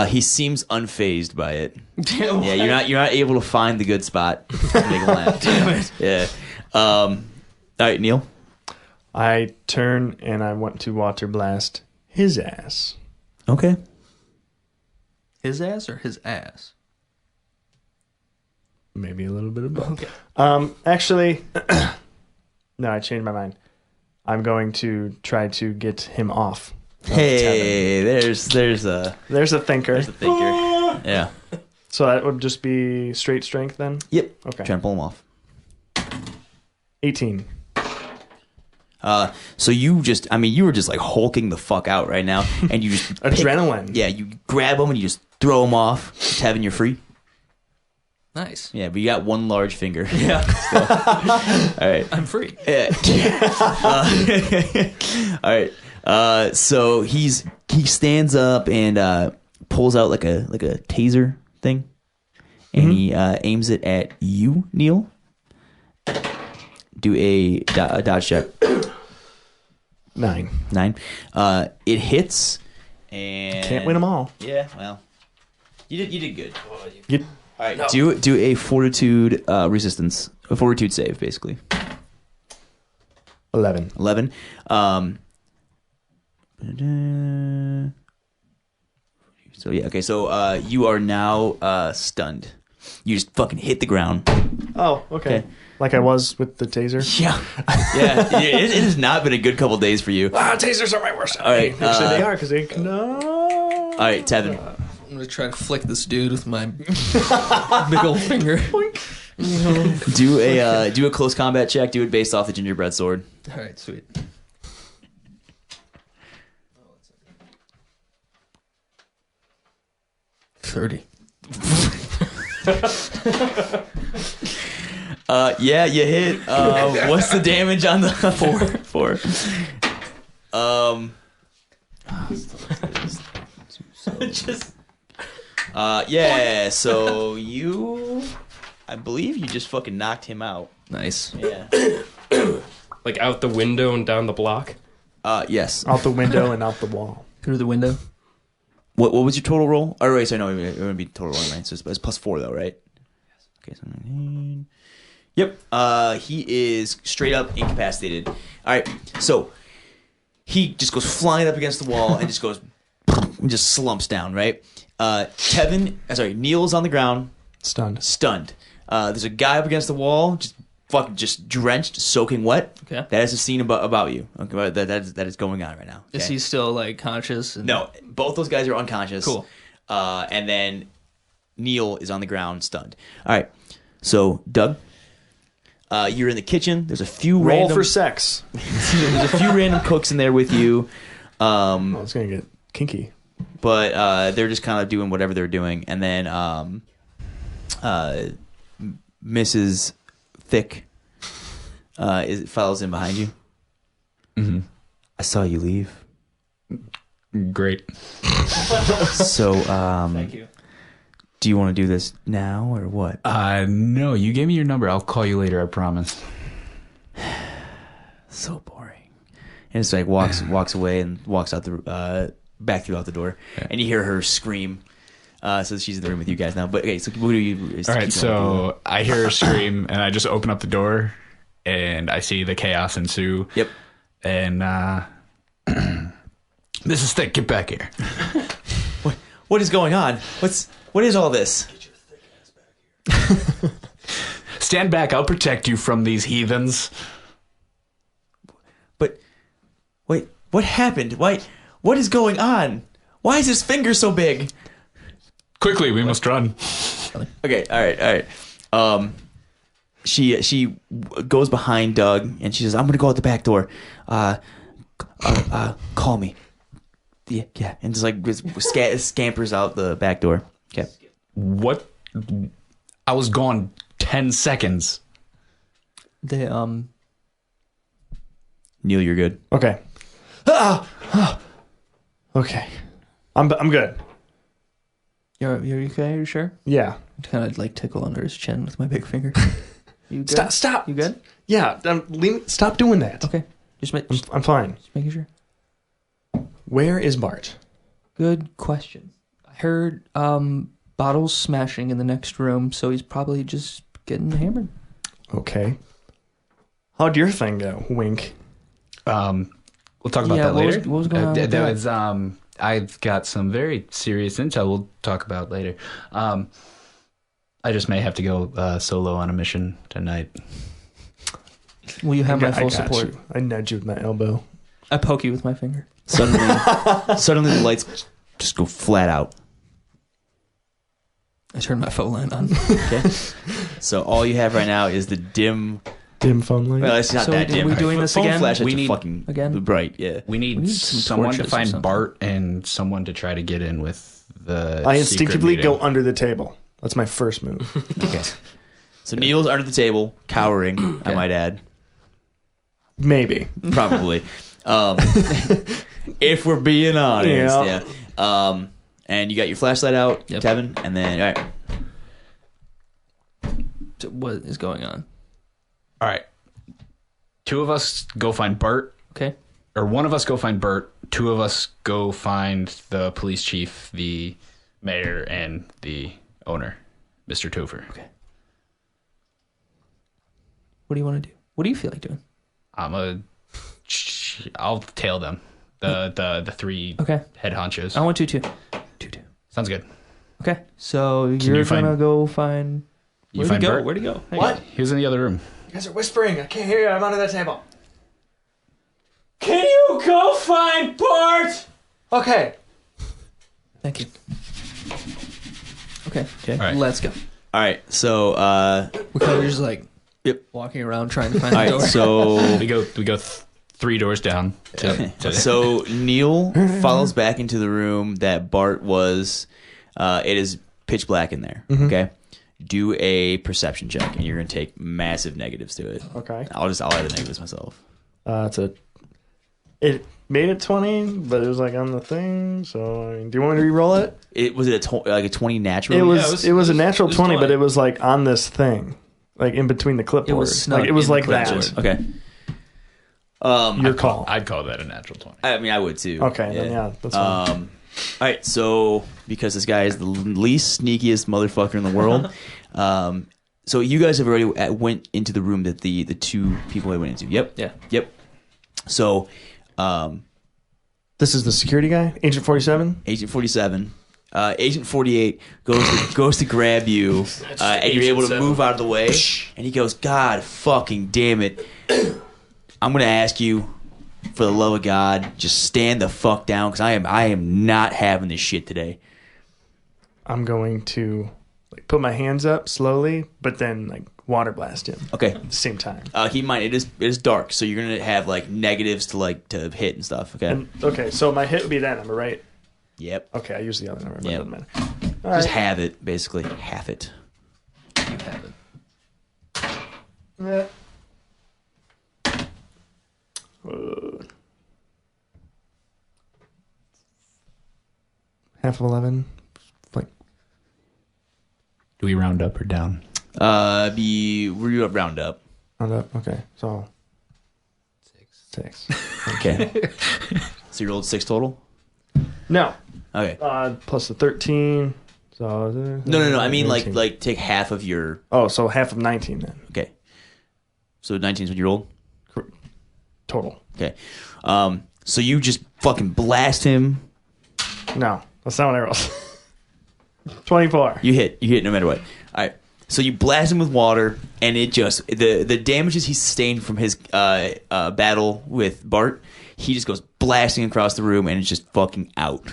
He seems unfazed by it. Yeah, you're not able to find the good spot to make him laugh. Damn it. Yeah. All right, Neil. I turn and I want to water blast his ass. Okay. His ass or his ass? Maybe a little bit of both. Okay. Actually, no, I changed my mind. I'm going to try to get him off. Hey, there's a There's a thinker. thinker. Yeah. So that would just be straight strength then? Yep. Okay. Try and pull him off. 18. So you were just like hulking the fuck out right now, and you just Adrenaline. Yeah, you grab him and you just throw him off. Tevin, you're free. Nice. Yeah, but you got one large finger. Yeah. All right. I'm free. Yeah. All right. So he stands up and pulls out like a taser thing, and he aims it at you, Neil. Do a dodge check. 9. 9. It hits, and Can't win them all. Yeah. Well, you did good. You, All right. Do a fortitude resistance, a fortitude save, basically. 11. 11. So yeah, okay. So you are now stunned. You just fucking hit the ground. Oh, okay. Like I was with the taser. Yeah, yeah. It has not been a good couple days for you. Tasers are my worst. All right, Actually, they are because they can. all right, Tevin. I'm gonna try to flick this dude with my big old finger. Do a close combat check. Do it based off the gingerbread sword. All right, sweet. $30. Yeah, you hit. What's the damage on the four? Yeah. So I believe you just fucking knocked him out. Nice. Yeah. Like out the window and down the block. Yes. Out the window and out the wall. Through the window. What was your total roll? Oh, right. So no, it would be total roll, right? So it's +4 though, right? Okay. So 19. Yep. He is straight up incapacitated. All right. So he just goes flying up against the wall and just goes and just slumps down. Right. Neil's on the ground, stunned. There's a guy up against the wall, just drenched, soaking wet. Okay. That is a scene about you. Okay. That is going on right now. Okay? Is he still like conscious? No, both those guys are unconscious. Cool. And then Neil is on the ground, stunned. All right. So, Doug, you're in the kitchen. There's a few Roll for sex. There's a few random cooks in there with you. Oh, it's gonna get kinky. But they're just kind of doing whatever they're doing. And then Mrs. Thick follows in behind you. Mm-hmm. I saw you leave. Great. So, Thank you. do you want to do this now or what? No, you gave me your number. I'll call you later, I promise. So boring. And it's like walks away and walks out the back throughout the door, and you hear her scream. So she's in the room with you guys now. But okay, so what do you? All right, so I hear her scream, and I just open up the door, and I see the chaos ensue. Yep. And this is Thick. Get back here. What is going on? What is all this? Get your thick ass back here. Stand back. I'll protect you from these heathens. But wait, what happened? Why? What is going on? Why is his finger so big? Quickly, we must run. Okay, all right. She goes behind Doug and she says, "I'm gonna go out the back door. Call me." Yeah, and just like scampers out the back door. Okay. What? I was gone 10 seconds. They Neil, you're good. Okay. Okay. I'm good. You're okay? Are you sure? Yeah. I kind of like tickle under his chin with my big finger. You good? Stop. You good? Yeah. Stop doing that. Okay. I'm fine. Just making sure. Where is Bart? Good question. I heard bottles smashing in the next room, so he's probably just getting hammered. Okay. How'd your thing go? Wink. We'll talk about that later. What was going on with that? Was I've got some very serious intel we'll talk about later. I just may have to go solo on a mission tonight. Will you have my I full got support? you. I nudge you with my elbow. I poke you with my finger. Suddenly the lights just go flat out. I turn my phone line on. Okay. So all you have right now is the dim phone light. Well, it's not So that are dim. we doing this Phone again? flashlights We are need- fucking again? bright. Yeah. We need some someone to torches or find something. Bart and someone to try to get in with the I secret instinctively meeting. go under the table. That's my first move. Okay. So Neil's under the table, cowering. I might add, Maybe. probably. If we're being honest, yeah. And you got your flashlight out, Yep. Tevin, and then all right. So what is going on? All right. Two of us go find Bart, Okay. or one of us go find Bart. Two of us go find the police chief, the mayor, and the owner, Mr. Topher. Okay. What do you want to do? What do you feel like doing? I'll tail them. The three Okay. head honchos. I want 2-2. 2-2. Sounds good. Okay. So you you're find- gonna go find. You Where'd find he go? Bert? Where'd he go? Hey. What? He was in the other room. You guys are whispering. I can't hear you. I'm under that table. Can you go find Bart? Okay. Thank you. Okay. Okay. All right. Let's go. All right. So We're kind of just like Yep. walking around trying to find all the right. door. So We go 3 doors down. so Neil follows back into the room that Bart was. It is pitch black in there. Okay. Do a perception check, and you're gonna take massive negatives to it. Okay. I'll add the negatives myself. It made it 20, but it was like on the thing. So I mean, do you want me to re-roll it? Was it like a 20 natural? It was a natural it was 20, but 20. it was like on this thing, like in between the clipboard. It was snug like it was in the like that. clipboard. Okay. Your call. I'd call that a natural 20. I mean, I would too. Okay, then yeah, that's fine. All right, so because this guy is the least sneakiest motherfucker in the world, so you guys have already went into the room that the two people I went into. Yep. Yeah. Yep. So, This is the security guy, Agent 47. Agent 47, Agent 48 goes to grab you, and you're able to move out of the way, and he goes, "God fucking damn it! I'm gonna ask you." For the love of God, just stand the fuck down because I am not having this shit today. I'm going to like put my hands up slowly, but then like water blast him Okay. at the same time. Keep in mind it is dark, so you're gonna have like negatives to hit and stuff. Okay. And okay, so my hit would be that number, right? Yep. Okay, I use the other number. But Yep. it doesn't matter. All Just right. have it, basically. Half it. You have it. Yeah. Half of 11. Like Do we round up or down? Were you up round up? round up. Okay, so 6. Okay. So you rolled 6 total? No. Okay. Plus the 13. So No. I mean 19. like take half of your Oh, so half of 19 then okay. So 19 is what you rolled? total. Okay. So you just fucking blast him. No, that's not what I rolled. 24. You hit no matter what. All right. So you blast him with water, and it just the damages he sustained from his battle with Bart, he just goes blasting across the room, and it's just fucking out.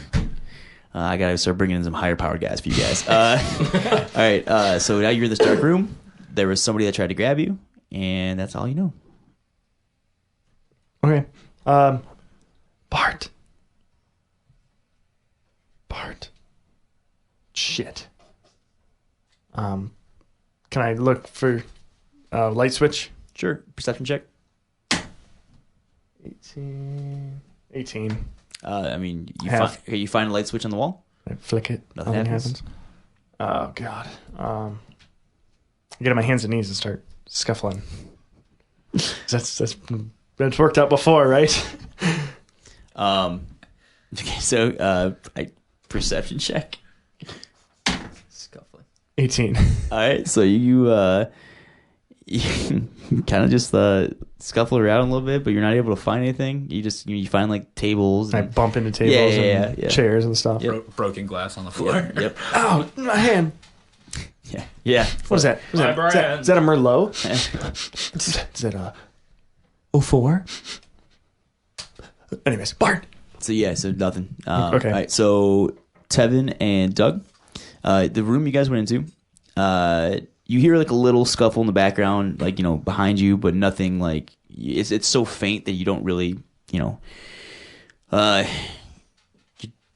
I gotta start bringing in some higher powered guys for you guys. All right. So now you're in this dark room. There was somebody that tried to grab you, and that's all you know. Okay. Bart. Shit. Can I look for light switch? Sure. Perception check. 18. I mean, Half. you find a light switch on the wall. I flick it. Nothing happens. Oh god. I get on my hands and knees and start scuffling. That's worked out before, right? Okay, so perception check. Scuffling. 18. All right, so you kind of just scuffle around a little bit, but you're not able to find anything. You find like tables. I And, bump into tables and yeah. chairs and stuff. Yep. Broken glass on the floor. Yep. Ow, my hand. Yeah. What is that? Is that a Merlot? Is that a 04? Anyways, Bart. So nothing. Okay. All right, so Tevin and Doug, the room you guys went into, you hear like a little scuffle in the background, like behind you, but nothing like it's so faint that you don't really it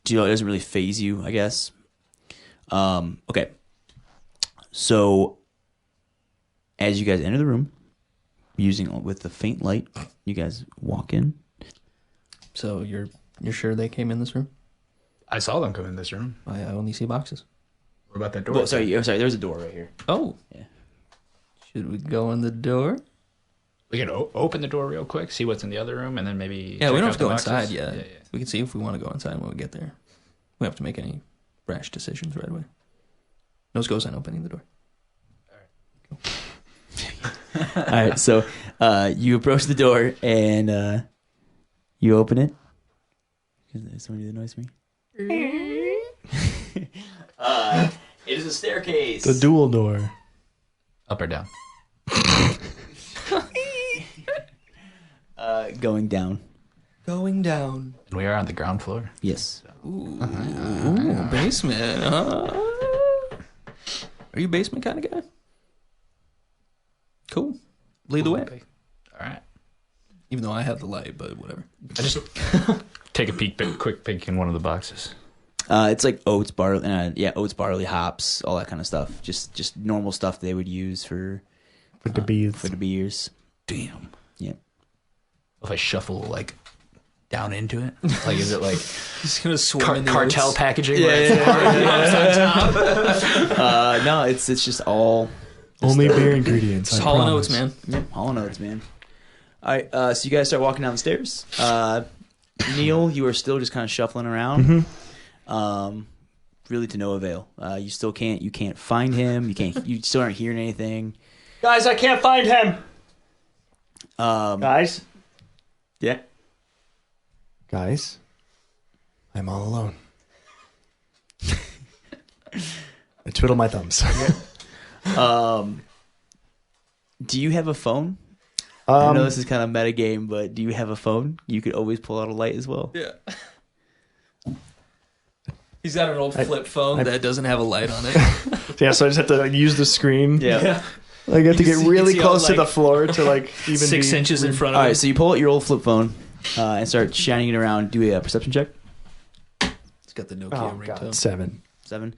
doesn't really faze you, I guess. Okay. So as you guys enter the room, with the faint light, you guys walk in. So you're sure they came in this room? I saw them come in this room. I only see boxes. What about that door? Oh, sorry. There's a door right here. Oh. Yeah. Should we go in the door? We can open the door real quick, see what's in the other room, and then maybe. Yeah, we check don't out have to the go boxes. inside yet. Yeah. We can see if we want to go inside when we get there. We don't have to make any rash decisions right away. Nose goes on opening the door. All right, so you approach the door and you open it, Is somebody that annoys me? It is a staircase. The dual door. Up or down? Going down. Going down. We are on the ground floor. Yes. Ooh, basement. Are you a basement kind of guy? Cool. Lead the way. All right. Even though I have the light, but whatever. I just take a quick peek in one of the boxes. It's like oats, barley, hops, all that kind of stuff. Just normal stuff they would use for the bees. For the beers. Damn. Yeah. If I shuffle like down into it, like is it like He's gonna swim in the cartel oats. packaging? No, it's just all Only beer ingredients. It's I Hall & promise. Oates, man. Yep, Hall & Oates, man. All right, so you guys start walking down the stairs. Neil, you are still just kind of shuffling around. Really to no avail. You can't find him. You still aren't hearing anything. Guys, I can't find him. Guys, I'm all alone. I twiddle my thumbs. Do you have a phone? I know this is kind of meta game, but do you have a phone? You could always pull out a light as well. Yeah. He's got an old flip phone that doesn't have a light on it. Yeah, so I just have to use the screen. Yeah. Like, I have to You get can really see close all, to the like, floor to like even 6 inches in front of All him. right, so you pull out your old flip phone and start shining it around. Do a perception check. It's got the Nokia Oh ringtone. God, 7. 7.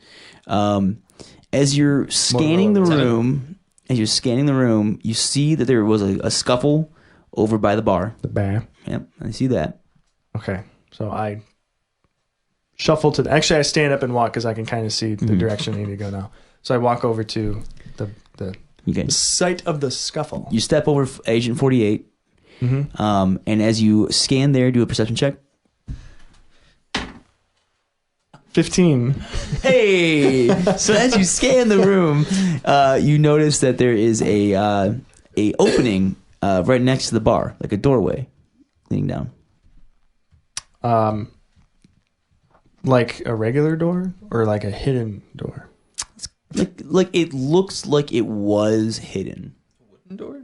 As you're scanning the room, you see that there was a scuffle over by the bar. The bar. Yep, I see that. Okay, so I shuffle to. Actually, I stand up and walk because I can kind of see the direction I need to go now. So I walk over to the Okay. site of the scuffle. You step over Agent 48, and as you scan there, do a perception check. 15. Hey! So as you scan the room, you notice that there is a opening right next to the bar, like a doorway leading down. Like a regular door or like a hidden door? Like it looks like it was hidden. Wooden door?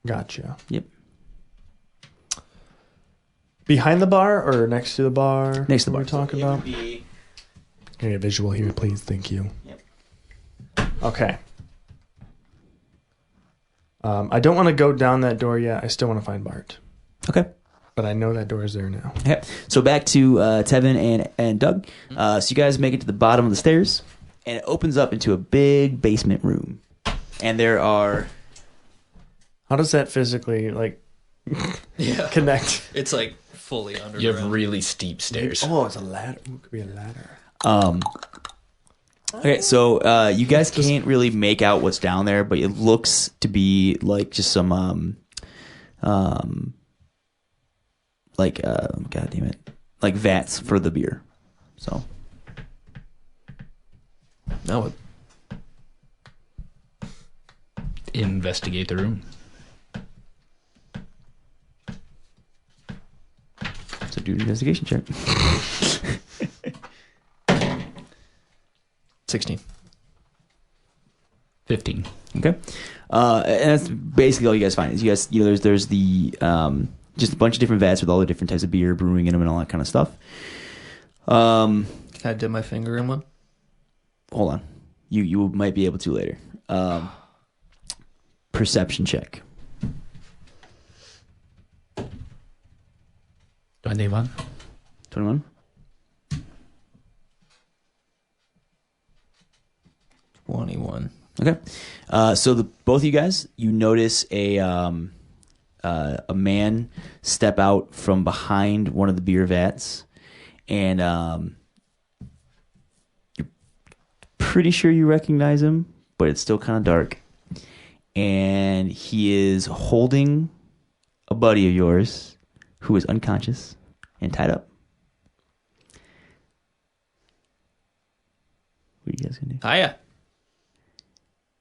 Gotcha. Yep. Behind the bar or next to the bar? Next to the bar. We're talking about. Can I get a visual here, please? Thank you. Yep. Okay. I don't want to go down that door yet. I still want to find Bart, Okay. but I know that door is there now. Okay. So back to Tevin and Doug. So you guys make it to the bottom of the stairs, and it opens up into a big basement room. And there are... How does that physically Yeah. connect? It's like fully underground. You have really steep stairs. Oh, it's a ladder. Ooh, it could be a ladder. Okay, so you guys can't really make out what's down there, but it looks to be like just some God damn it, like vats for the beer. So No, Investigate the room. do an investigation check. 16. 15. Okay, and that's basically all you guys find. Is you guys, there's the just a bunch of different vats with all the different types of beer brewing in them and all that kind of stuff. Can I dip my finger in one? Hold on, you might be able to later. Perception check. 21. 21. 21. Okay, so both of you guys, you notice a man step out from behind one of the beer vats, and you're pretty sure you recognize him, but it's still kind of dark. And he is holding a buddy of yours who is unconscious and tied up. What are you guys gonna do? Hiya.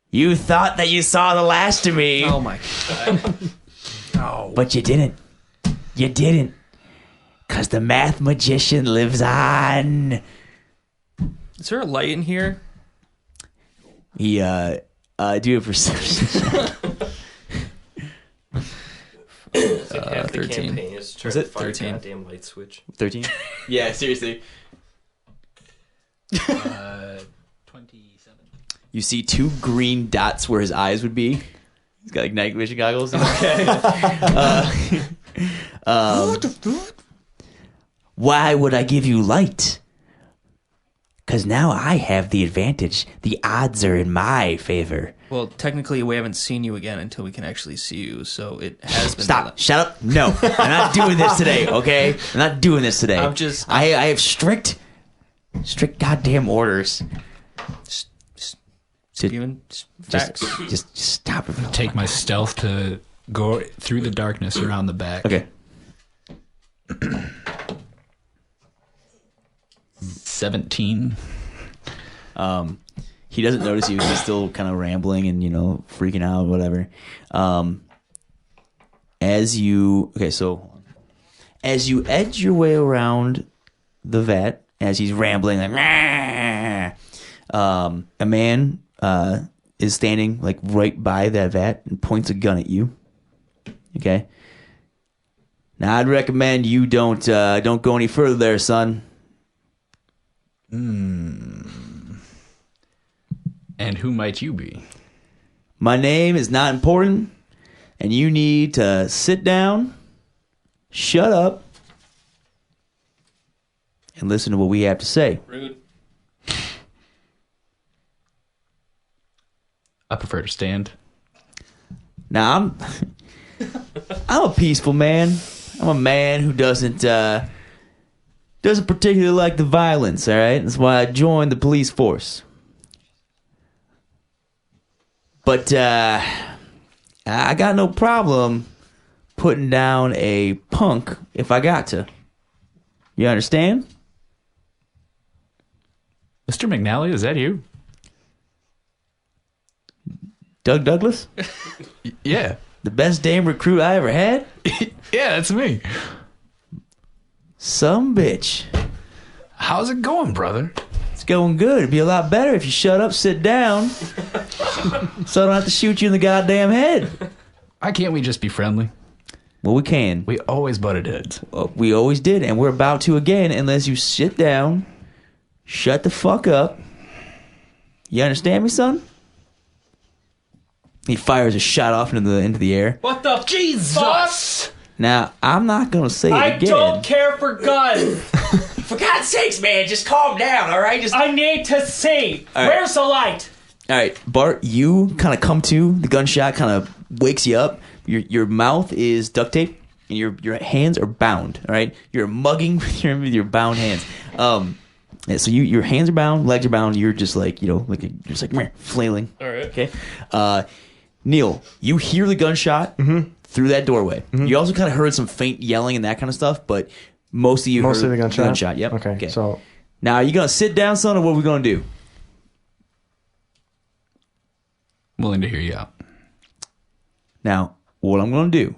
You thought that you saw the last of me. Oh my god. But you didn't. You didn't. 'Cause the math magician lives on. Is there a light in here? He, do a perception check. It's like half the 13. campaign is trying Was to it find a 13? goddamn light switch. 13? Yeah, seriously. 27. You see 2 green dots where his eyes would be. He's got like night vision goggles. Okay. What the fuck? Why would I give you light? Because now I have the advantage. The odds are in my favor. Well, technically, we haven't seen you again until we can actually see you, so it has been... Stop. Shut up. No. I'm not doing this today, okay? I'm not doing this today. I have strict goddamn orders. Spewing facts. Just stop it. Take my stealth to go through the darkness around the back. Okay. 17. He doesn't notice you. He's still kind of rambling and, freaking out, whatever. As you edge your way around the vat, as he's rambling, like, a man is standing like right by that vat and points a gun at you. Okay. Now I'd recommend you don't go any further there, son. And who might you be? My name is not important, and you need to sit down, shut up, and listen to what we have to say. Rude. I prefer to stand. Now I'm a peaceful man. I'm a man who doesn't particularly like the violence. All right, that's why I joined the police force. But I got no problem putting down a punk if I got to. You understand? Mr. McNally, is that you? Doug Douglas? Yeah. The best damn recruit I ever had? Yeah, that's me. Some bitch. How's it going, brother? It's going good. It'd be a lot better if you shut up, sit down, so I don't have to shoot you in the goddamn head. Why can't we just be friendly? Well, we can. We always butted heads. We always did, and we're about to again unless you sit down, shut the fuck up. You understand me, son? He fires a shot off into the air. What the Jesus? Now, I'm not going to say it I again. don't care for guns. For God's sakes, man, just calm down, all right? I need to see. All right. Where's the light? All right, Bart, you kind of come to. The gunshot kind of wakes you up. Your mouth is duct tape, and your hands are bound, all right? You're mugging with your bound hands. So your hands are bound, legs are bound. You're just like, meh, flailing. All right. Okay. Neil, you hear the gunshot through that doorway. You also kind of heard some faint yelling and that kind of stuff, but mostly heard the gunshot? Yep. Okay, so... Now, are you going to sit down, son, or what are we going to do? Willing to hear you out. Now, what I'm going to do,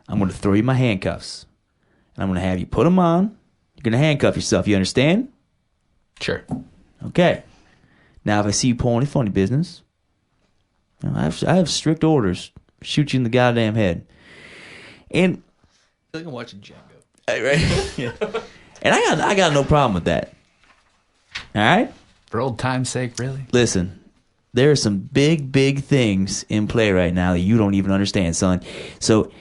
I'm going to throw you my handcuffs. And I'm going to have you put them on. You're going to handcuff yourself. You understand? Sure. Okay. Now, if I see you pull any funny business, I have strict orders. Shoot you in the goddamn head. And... I feel like I'm watching Django. Right? Yeah. And I got no problem with that. All right? For old time's sake, really? Listen, there are some big, big things in play right now that you don't even understand, son. So,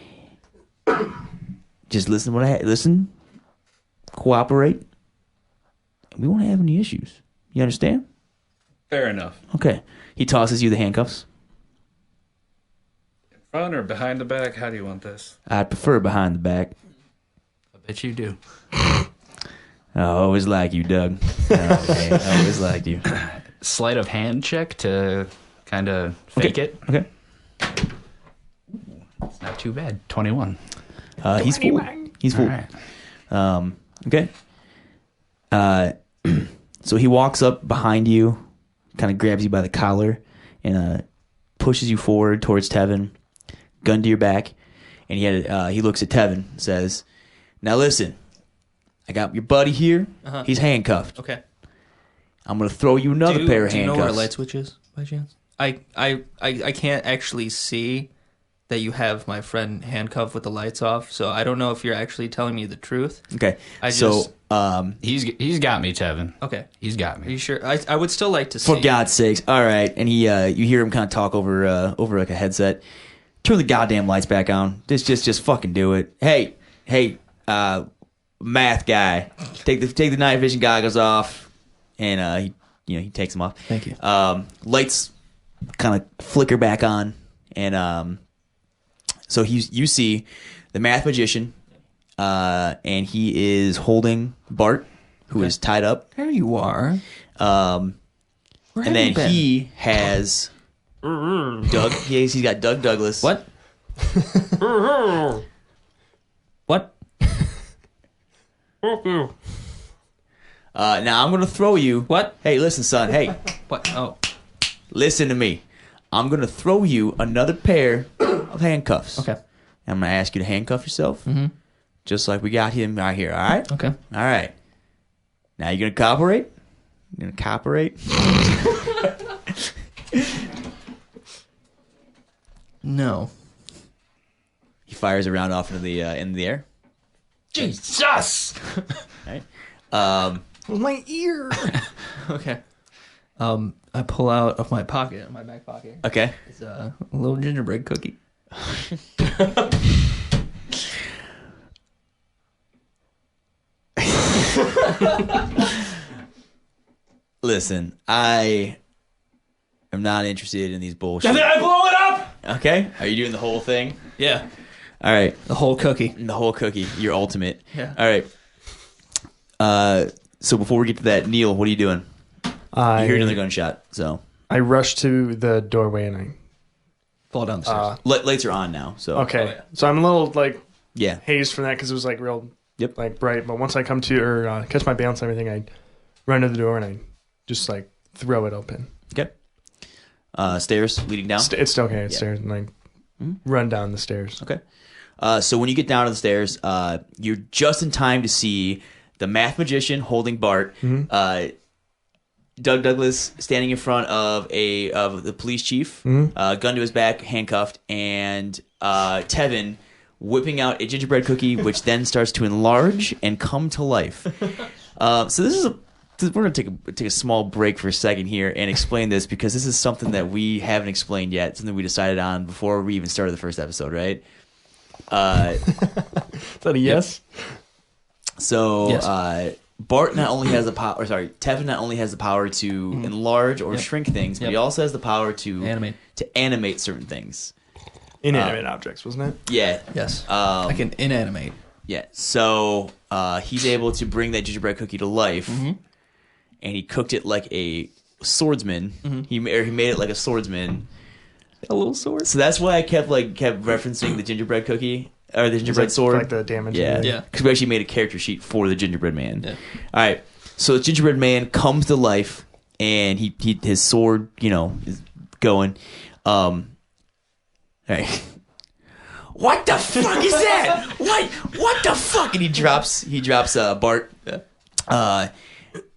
just listen to what listen, cooperate. We won't have any issues. You understand? Fair enough. Okay. He tosses you the handcuffs. In front or behind the back? How do you want this? I'd prefer behind the back. I bet you do. I always like you, Doug. I always liked you. Sleight of hand check to kind of fake it. Okay. It's not too bad. 21. He's full. He's full. All right. Okay. So he walks up behind you, kind of grabs you by the collar, and pushes you forward towards Tevin, gun to your back, and he looks at Tevin and says, "Now listen, I got your buddy here. Uh-huh. He's handcuffed. Okay. I'm gonna throw you another pair of Do you know handcuffs. where a light switch is, by chance? I can't actually see that you have my friend handcuffed with the lights off, so I don't know if you're actually telling me the truth. Okay. He's He's got me, Tevin. Okay. He's got Are me. you sure? I would still like to see. for God's sakes. All right. And he, you hear him kind of talk over like a headset. Turn the goddamn lights back on. Just fucking do it. Hey, math guy, take the night vision goggles off, and he takes them off. Thank you. Lights kind of flicker back on, and so you see the math magician, and he is holding Bart, who is tied up. There you are. And Where have then you been? he has Doug. He's got Doug Douglas. What? What? Now I'm gonna throw you. What? Hey, listen, son. Hey, What? Oh. listen to me. I'm gonna throw you another pair of handcuffs. Okay. I'm gonna ask you to handcuff yourself, just like we got him right here. All right. Okay. All right. Now you're gonna cooperate. You're gonna cooperate. No. He fires a round off into the air. Jesus! Right. My ear. Okay. I pull out of my pocket, my back pocket. Okay. It's a little gingerbread cookie. Listen, I am not interested in these bullshit. And then I blow it up! Okay. Are you doing the whole thing? Yeah. All right. The whole cookie. The whole cookie. Your ultimate. Yeah. All right. So before we get to that, Neil, what are you doing? You hear another gunshot. So I rush to the doorway and I. Fall down the stairs. lights are on now. So Okay. So I'm a little like yeah. hazed from that because it was like real, Yep. like bright. But once I come to or catch my balance and everything, I run to the door and I just like throw it open. Okay. Stairs leading down. It's still okay. It's Yeah. stairs and I run down the stairs. Okay. So when you get down to the stairs, you're just in time to see the math magician holding Bart, Doug Douglas standing in front of the police chief, gun to his back, handcuffed, and Tevin whipping out a gingerbread cookie, which then starts to enlarge and come to life. So we're going to take a small break for a second here and explain this because this is something that we haven't explained yet, something we decided on before we even started the first episode, right? Is that a yes? So Yes. Bart not only has the power, Tevin not only has the power to enlarge or shrink things, but he also has the power to animate certain things. Inanimate objects, wasn't it? Yeah. Yes. I can inanimate. Yeah. So he's able to bring that gingerbread cookie to life, and he cooked it like a swordsman. He made it like a swordsman. A little sword. So that's why I kept referencing the gingerbread cookie or the gingerbread sword. Like the damage. Yeah, and Yeah. Because we actually made a character sheet for the gingerbread man. Yeah. All right, so the gingerbread man comes to life, and his sword, is going. All right. What the fuck is that? What the fuck? And he drops Bart. And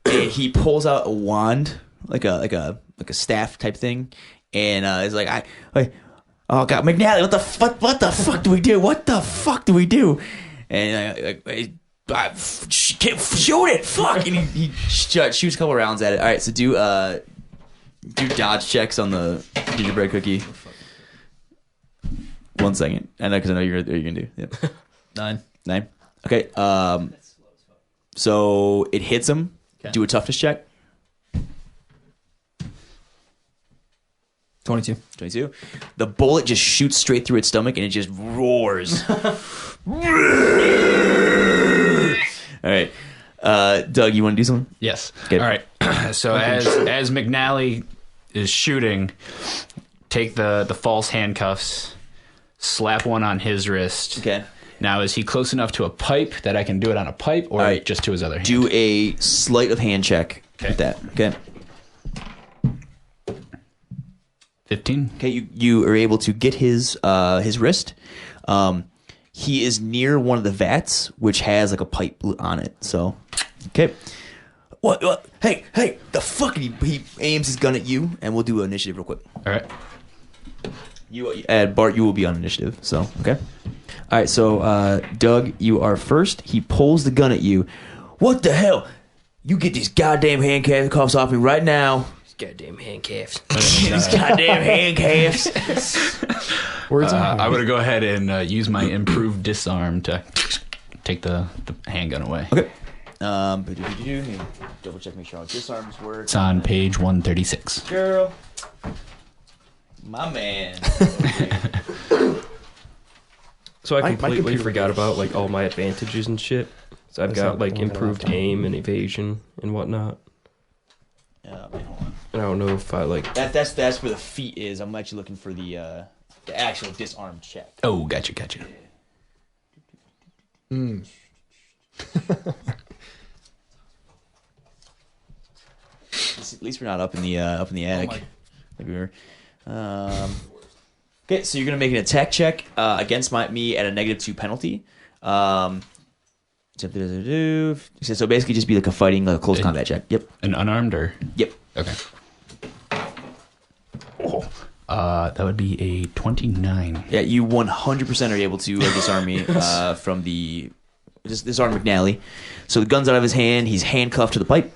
he pulls out a wand, like a staff type thing, and is like, oh God, McNally, what the fuck do we do? What the fuck do we do? And shoot it, fuck! And he shoots a couple rounds at it. All right, so do dodge checks on the gingerbread cookie. 1 second. I know because I know you're gonna do. Yep. 9. Okay. So it hits him. Okay. Do a toughness check. 22. 22. The bullet just shoots straight through its stomach and it just roars. All right. Doug, you want to do something? Yes. Okay. All right. So as McNally is shooting, take the false handcuffs, slap one on his wrist. Okay. Now, is he close enough to a pipe that I can do it on a pipe, or right. just to his other hand? Do a sleight of hand check with that. Okay. 15. Okay. You are able to get his wrist. He is near one of the vats, which has like a pipe on it. So, okay. What? Hey, the fuck? He aims his gun at you, and we'll do an initiative real quick. All right. You, Bart, you will be on initiative. So, okay. All right. So, Doug, you are first. He pulls the gun at you. What the hell? You get these goddamn handcuffs off me right now. Goddamn handcuffs. These goddamn handcuffs. Words I'm going to go ahead and use my improved disarm to take the handgun away. Okay. Double check, make sure all disarms work. It's on page 136. Girl. My man. So I My completely computer forgot goes- about like all my advantages and shit. So I've That's got not like the one that I improved have. aim and evasion and whatnot. Yeah, man, hold on. And I don't know if I like. That's where the feat is. I'm actually looking for the actual disarm check. Oh, gotcha. At least we're not up in the attic. Like we were. Okay, so you're gonna make an attack check against me at a -2 penalty. So basically, just be like a fighting, close combat check. Yep. An unarmed or? Yep. Okay. That would be a 29. Yeah, you 100% are able to disarm me from the disarm McNally. So the gun's out of his hand. He's handcuffed to the pipe.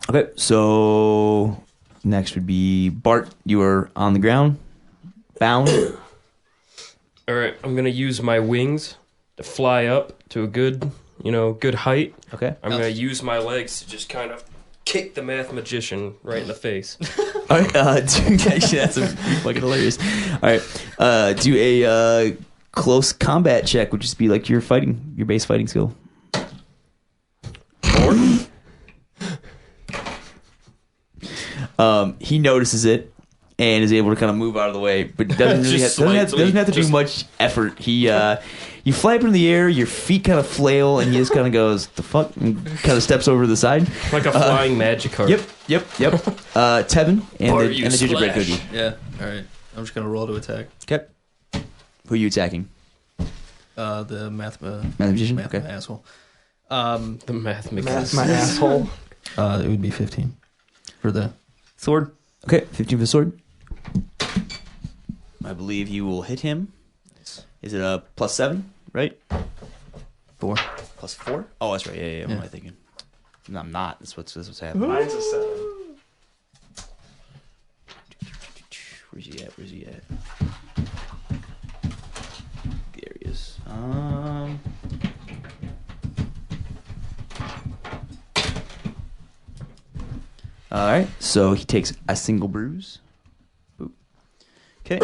Okay, so next would be Bart. You are on the ground, bound. All right, I'm gonna use my wings to fly up to a good height. Okay. I'm gonna use my legs to just kind of kick the math magician right in the face. All right. Actually, that's fucking hilarious. All right. Do a close combat check, would just be like your base fighting skill. He notices it and is able to kind of move out of the way, but doesn't really doesn't have to do much effort. You fly up in the air, your feet kind of flail, and he just kind of goes, "The fuck," and kind of steps over to the side. Like a flying magic card. Yep. Tevin and the gingerbread cookie. Yeah. All right. I'm just gonna roll to attack. Okay. Who are you attacking? The math magician. math Okay. asshole. The math That's my asshole. It would be 15 for the sword. Okay. 15 for the sword. I believe you will hit him. Is it a +7? Right. 4. +4? Oh, that's right. Yeah. What am I thinking? No, I'm not. That's what's happening. Mine's a 7. Where's he at? There he is. All right. So he takes a single bruise. Boop. Okay.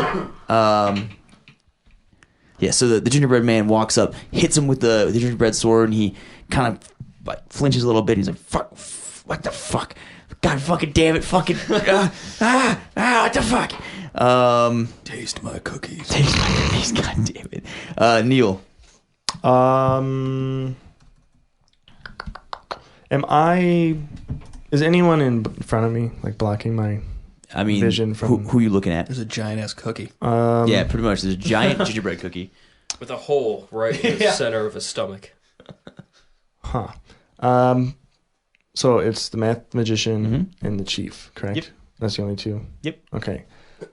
Yeah. So the gingerbread man walks up, hits him with the gingerbread sword, and he kind of like flinches a little bit. He's like, "Fuck! What the fuck? God fucking damn it! Fucking what the fuck?" Taste my cookies. Taste my cookies. God damn it. Neil. Is anyone in front of me, like blocking my vision from? who are you looking at? There's a giant ass cookie. Yeah, pretty much. There's a giant gingerbread cookie. With a hole right in the center of his stomach. Huh. So it's the math magician and the chief, correct? Yep. That's the only two. Yep. Okay.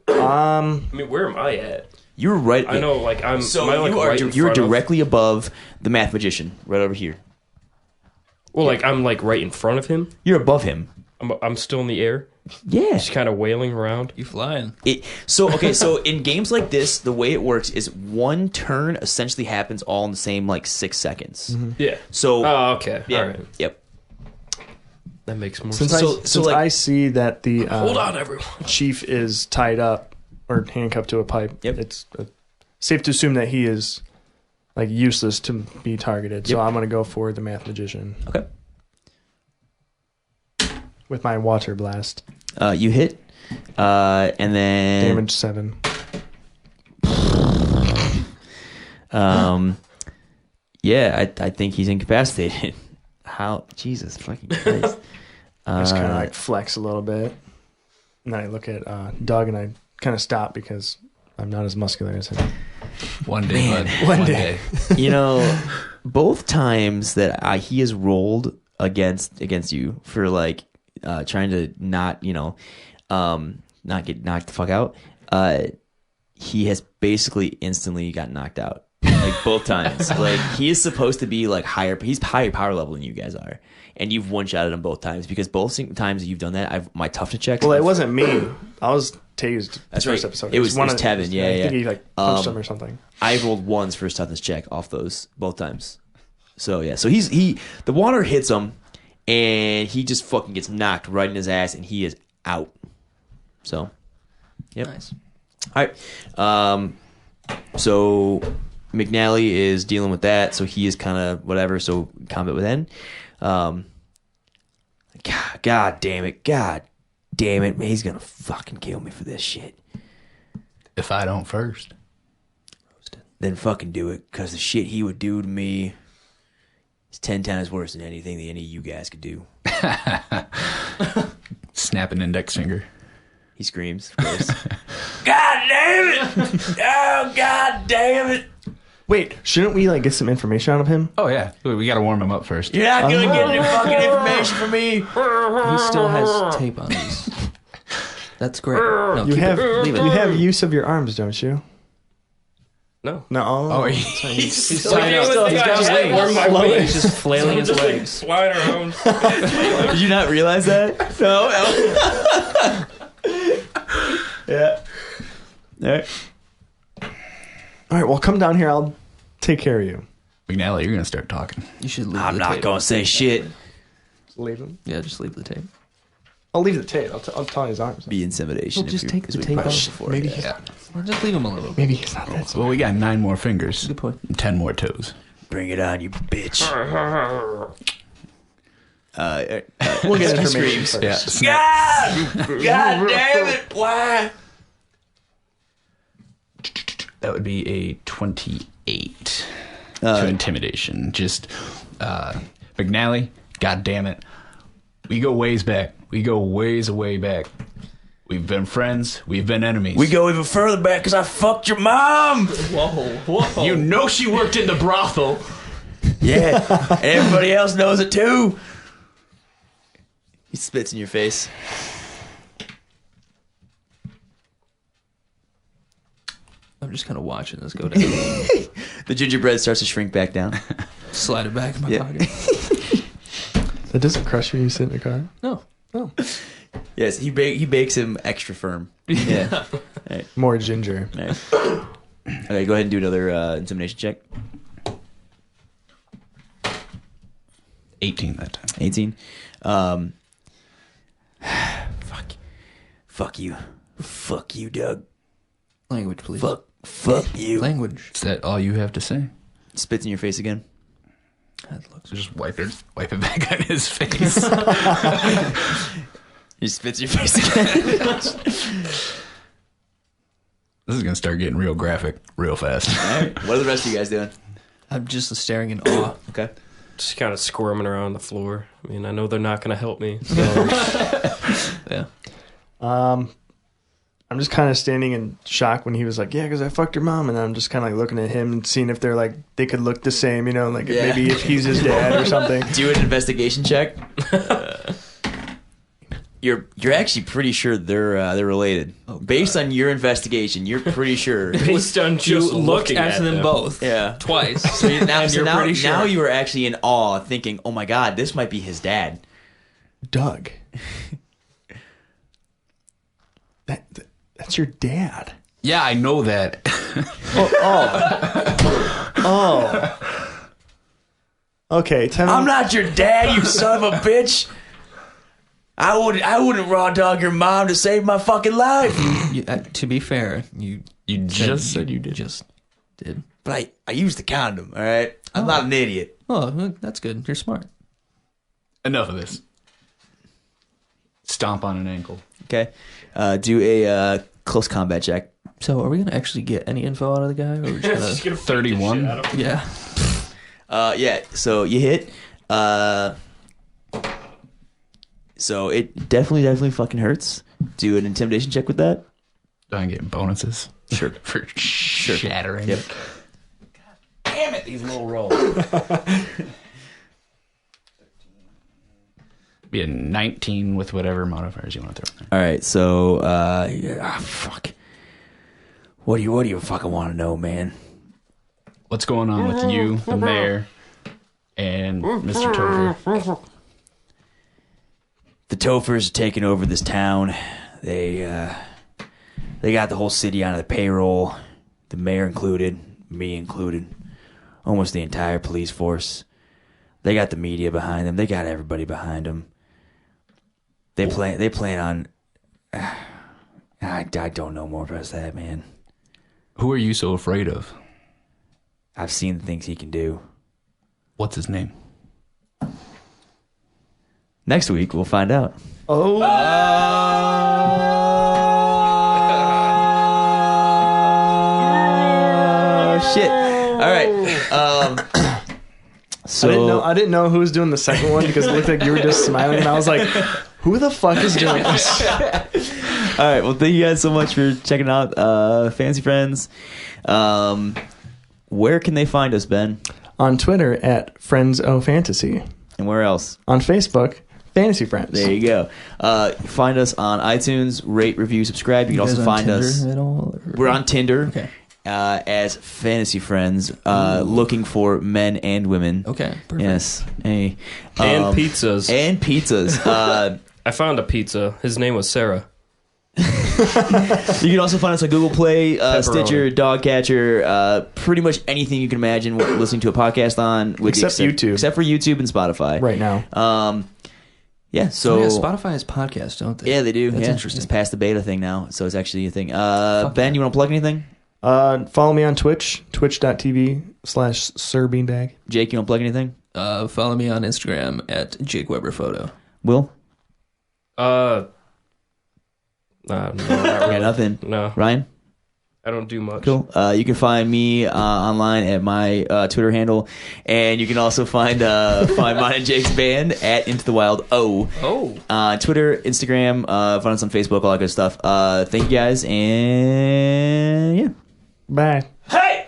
I mean, where am I at? You're right. I know, like I'm. So am I, like, you are. right in You're front of- directly above the math magician, right over here. Well, like I'm like right in front of him. You're above him. I'm still in the air, Yeah. just kind of wailing around. You flying? So in games like this, the way it works is one turn essentially happens all in the same 6 seconds. Yeah. So Oh, okay. yeah, All right. yep. That makes more Since sense. I see that the Hold on, everyone. chief is tied up or handcuffed to a pipe, Yep. it's safe to assume that he is useless to be targeted. So Yep. I'm going to go for the math magician Okay. with my water blast. You hit, and then Damage 7. Yeah, I think he's incapacitated. How? Jesus fucking Christ. I just kind of flex a little bit. And then I look at Doug and I kind of stop because I'm not as muscular as him. One day, Man, bud. one day. You know, both times that he has rolled against you for like trying to not not get knocked the fuck out, he has basically instantly got knocked out. Like both times. Like he is supposed to be like he's higher power level than you guys are. And you've one-shotted him both times because both times that you've done that, my toughness checks. Well, it wasn't me. I was tased. That's first right. episode. It was one of- Tevin. Yeah. I think he like punched him or something. I rolled ones for his toughness check off those both times. So yeah, so the water hits him, and he just fucking gets knocked right in his ass, and he is out. So, yep. Nice. All right. So McNally is dealing with that, so he is kind of whatever. So combat within. God damn it! Man, he's gonna fucking kill me for this shit. If I don't first. Then fucking do it, because the shit he would do to me is 10 times worse than anything that any of you guys could do. Snap an index finger. He screams, of course. God damn it! Oh, god damn it! Wait, shouldn't we like get some information out of him? Oh, yeah. We got to warm him up first. You're not gonna get any fucking information from me. He still has tape on these. That's great. No, You keep have it. Leave it. you have use of your arms, don't you? No. No. Oh, He's tied up. He's got his legs. Where my Floating. legs? He's just flailing his Just like legs. flying around. Did you not realize that? No. Yeah. All right. All right. Well, come down here. I'll take care of you. McNally, you're going to start talking. You should leave I'm the not tape. gonna say shit. Leave him. Yeah, just leave the tape. I'll leave the tape. I'll tie his arms. Be intimidation. Well, if just you- take the as we tape pushed off. before, Maybe yeah. he's Or just leave him a little. maybe he's not that smart. Well, we got 9 more fingers. Good point. And 10 more toes. Bring it on, you bitch. We'll get information Screams. first. Yeah. God damn it! Why? That would be a 28 to Uh, intimidation. Just, McNally, God damn it. We go ways back. We go ways way back. We've been friends. We've been enemies. We go even further back because I fucked your mom. Whoa. You know she worked in the brothel. Yeah, and everybody else knows it too. He spits in your face. I'm just kind of watching this go down. The gingerbread starts to shrink back down. Slide it back in my Yeah. pocket. That doesn't crush you. You sit in the car. No. Oh, Yes, he bakes him extra firm. Yeah. more ginger. All right. Okay, go ahead and do another intimidation check. 18 that time. 18. Fuck you. Fuck you, Doug. Language, please. Fuck you. Language. Is that all you have to say? Spits in your face again. That looks. Just wipe it back on his face. He spits in your face again. This is going to start getting real graphic real fast. All right. What are the rest of you guys doing? I'm just staring in awe. Okay. Just kind of squirming around the floor. I mean, I know they're not going to help me. So Yeah. I'm just kind of standing in shock when he was like, "Yeah, because I fucked your mom," and I'm just kind of like looking at him and seeing if they're like they could look the same, you know, like Yeah. maybe if he's his dad or something. Do an investigation check. You're actually pretty sure they're related. Based on your investigation, you're pretty sure. based on You just look looking at them both Yeah. twice. So now, and you're pretty sure. now you are actually in awe, thinking, "Oh my God, this might be his dad." Doug, that's your dad. Yeah, I know that. Oh. Okay, tell me. I'm not your dad, you son of a bitch. I wouldn't raw dog your mom to save my fucking life. To be fair, you just said you did. Just did. But I used the condom. All right, I'm not an idiot. Oh, that's good. You're smart. Enough of this. Stomp on an ankle. Okay, do a close combat check. So, are we gonna actually get any info out of the guy, or are we just gonna? 31. Yeah. Yeah. So you hit. So it definitely fucking hurts. Do an intimidation check with that. Do I get bonuses? Sure. For shattering. Yep. Damn it, these little rolls. Be a 19 with whatever modifiers you want to throw in there. All right, so fuck. What do you fucking want to know, man? What's going on with you, the mayor, and Mr. Topher? The Tophers are taking over this town. They got the whole city on the payroll, the mayor included, me included, almost the entire police force. They got the media behind them. They got everybody behind them. They plan on. I don't know more about that, man. Who are you so afraid of? I've seen the things he can do. What's his name? Next week we'll find out. Oh. Shit! All right. So I didn't know who was doing the second one because it looked like you were just smiling, and I was like, "Who the fuck is doing this?" All right. Well, thank you guys so much for checking out Fancy Friends. Where can they find us, Ben? On Twitter at FriendsOFantasy. And where else? On Facebook, Fantasy Friends. There you go. Find us on iTunes. Rate, review, subscribe. You can also find us. at all, or- We're on Tinder. Okay. As Fantasy Friends, looking for men and women. Okay. Perfect. Yes. Hey. And pizzas. And pizzas. I found a pizza. His name was Sarah. You can also find us on GooglePlay, Stitcher, Doggcatcher, pretty much anything you can imagine listening to a podcast on. Except YouTube. Except for YouTube and Spotify. Right now. Yeah, so... Oh, yeah, Spotify has podcasts, don't they? Yeah, they do. That's yeah. interesting. It's past the beta thing now, so it's actually a thing. Ben, you want to plug anything? Follow me on Twitch, twitch.tv/SirBeanbag. Jake, you want to plug anything? Follow me on Instagram at Jake Weber Photo. Will? No, not Got really. nothing. No, Ryan? I don't do much. Cool. You can find me online at my Twitter handle, and you can also find mine and Jake's band at Into the Wild O. Twitter, Instagram, find us on Facebook, all that good stuff. Thank you guys, and yeah. Bye. Hey!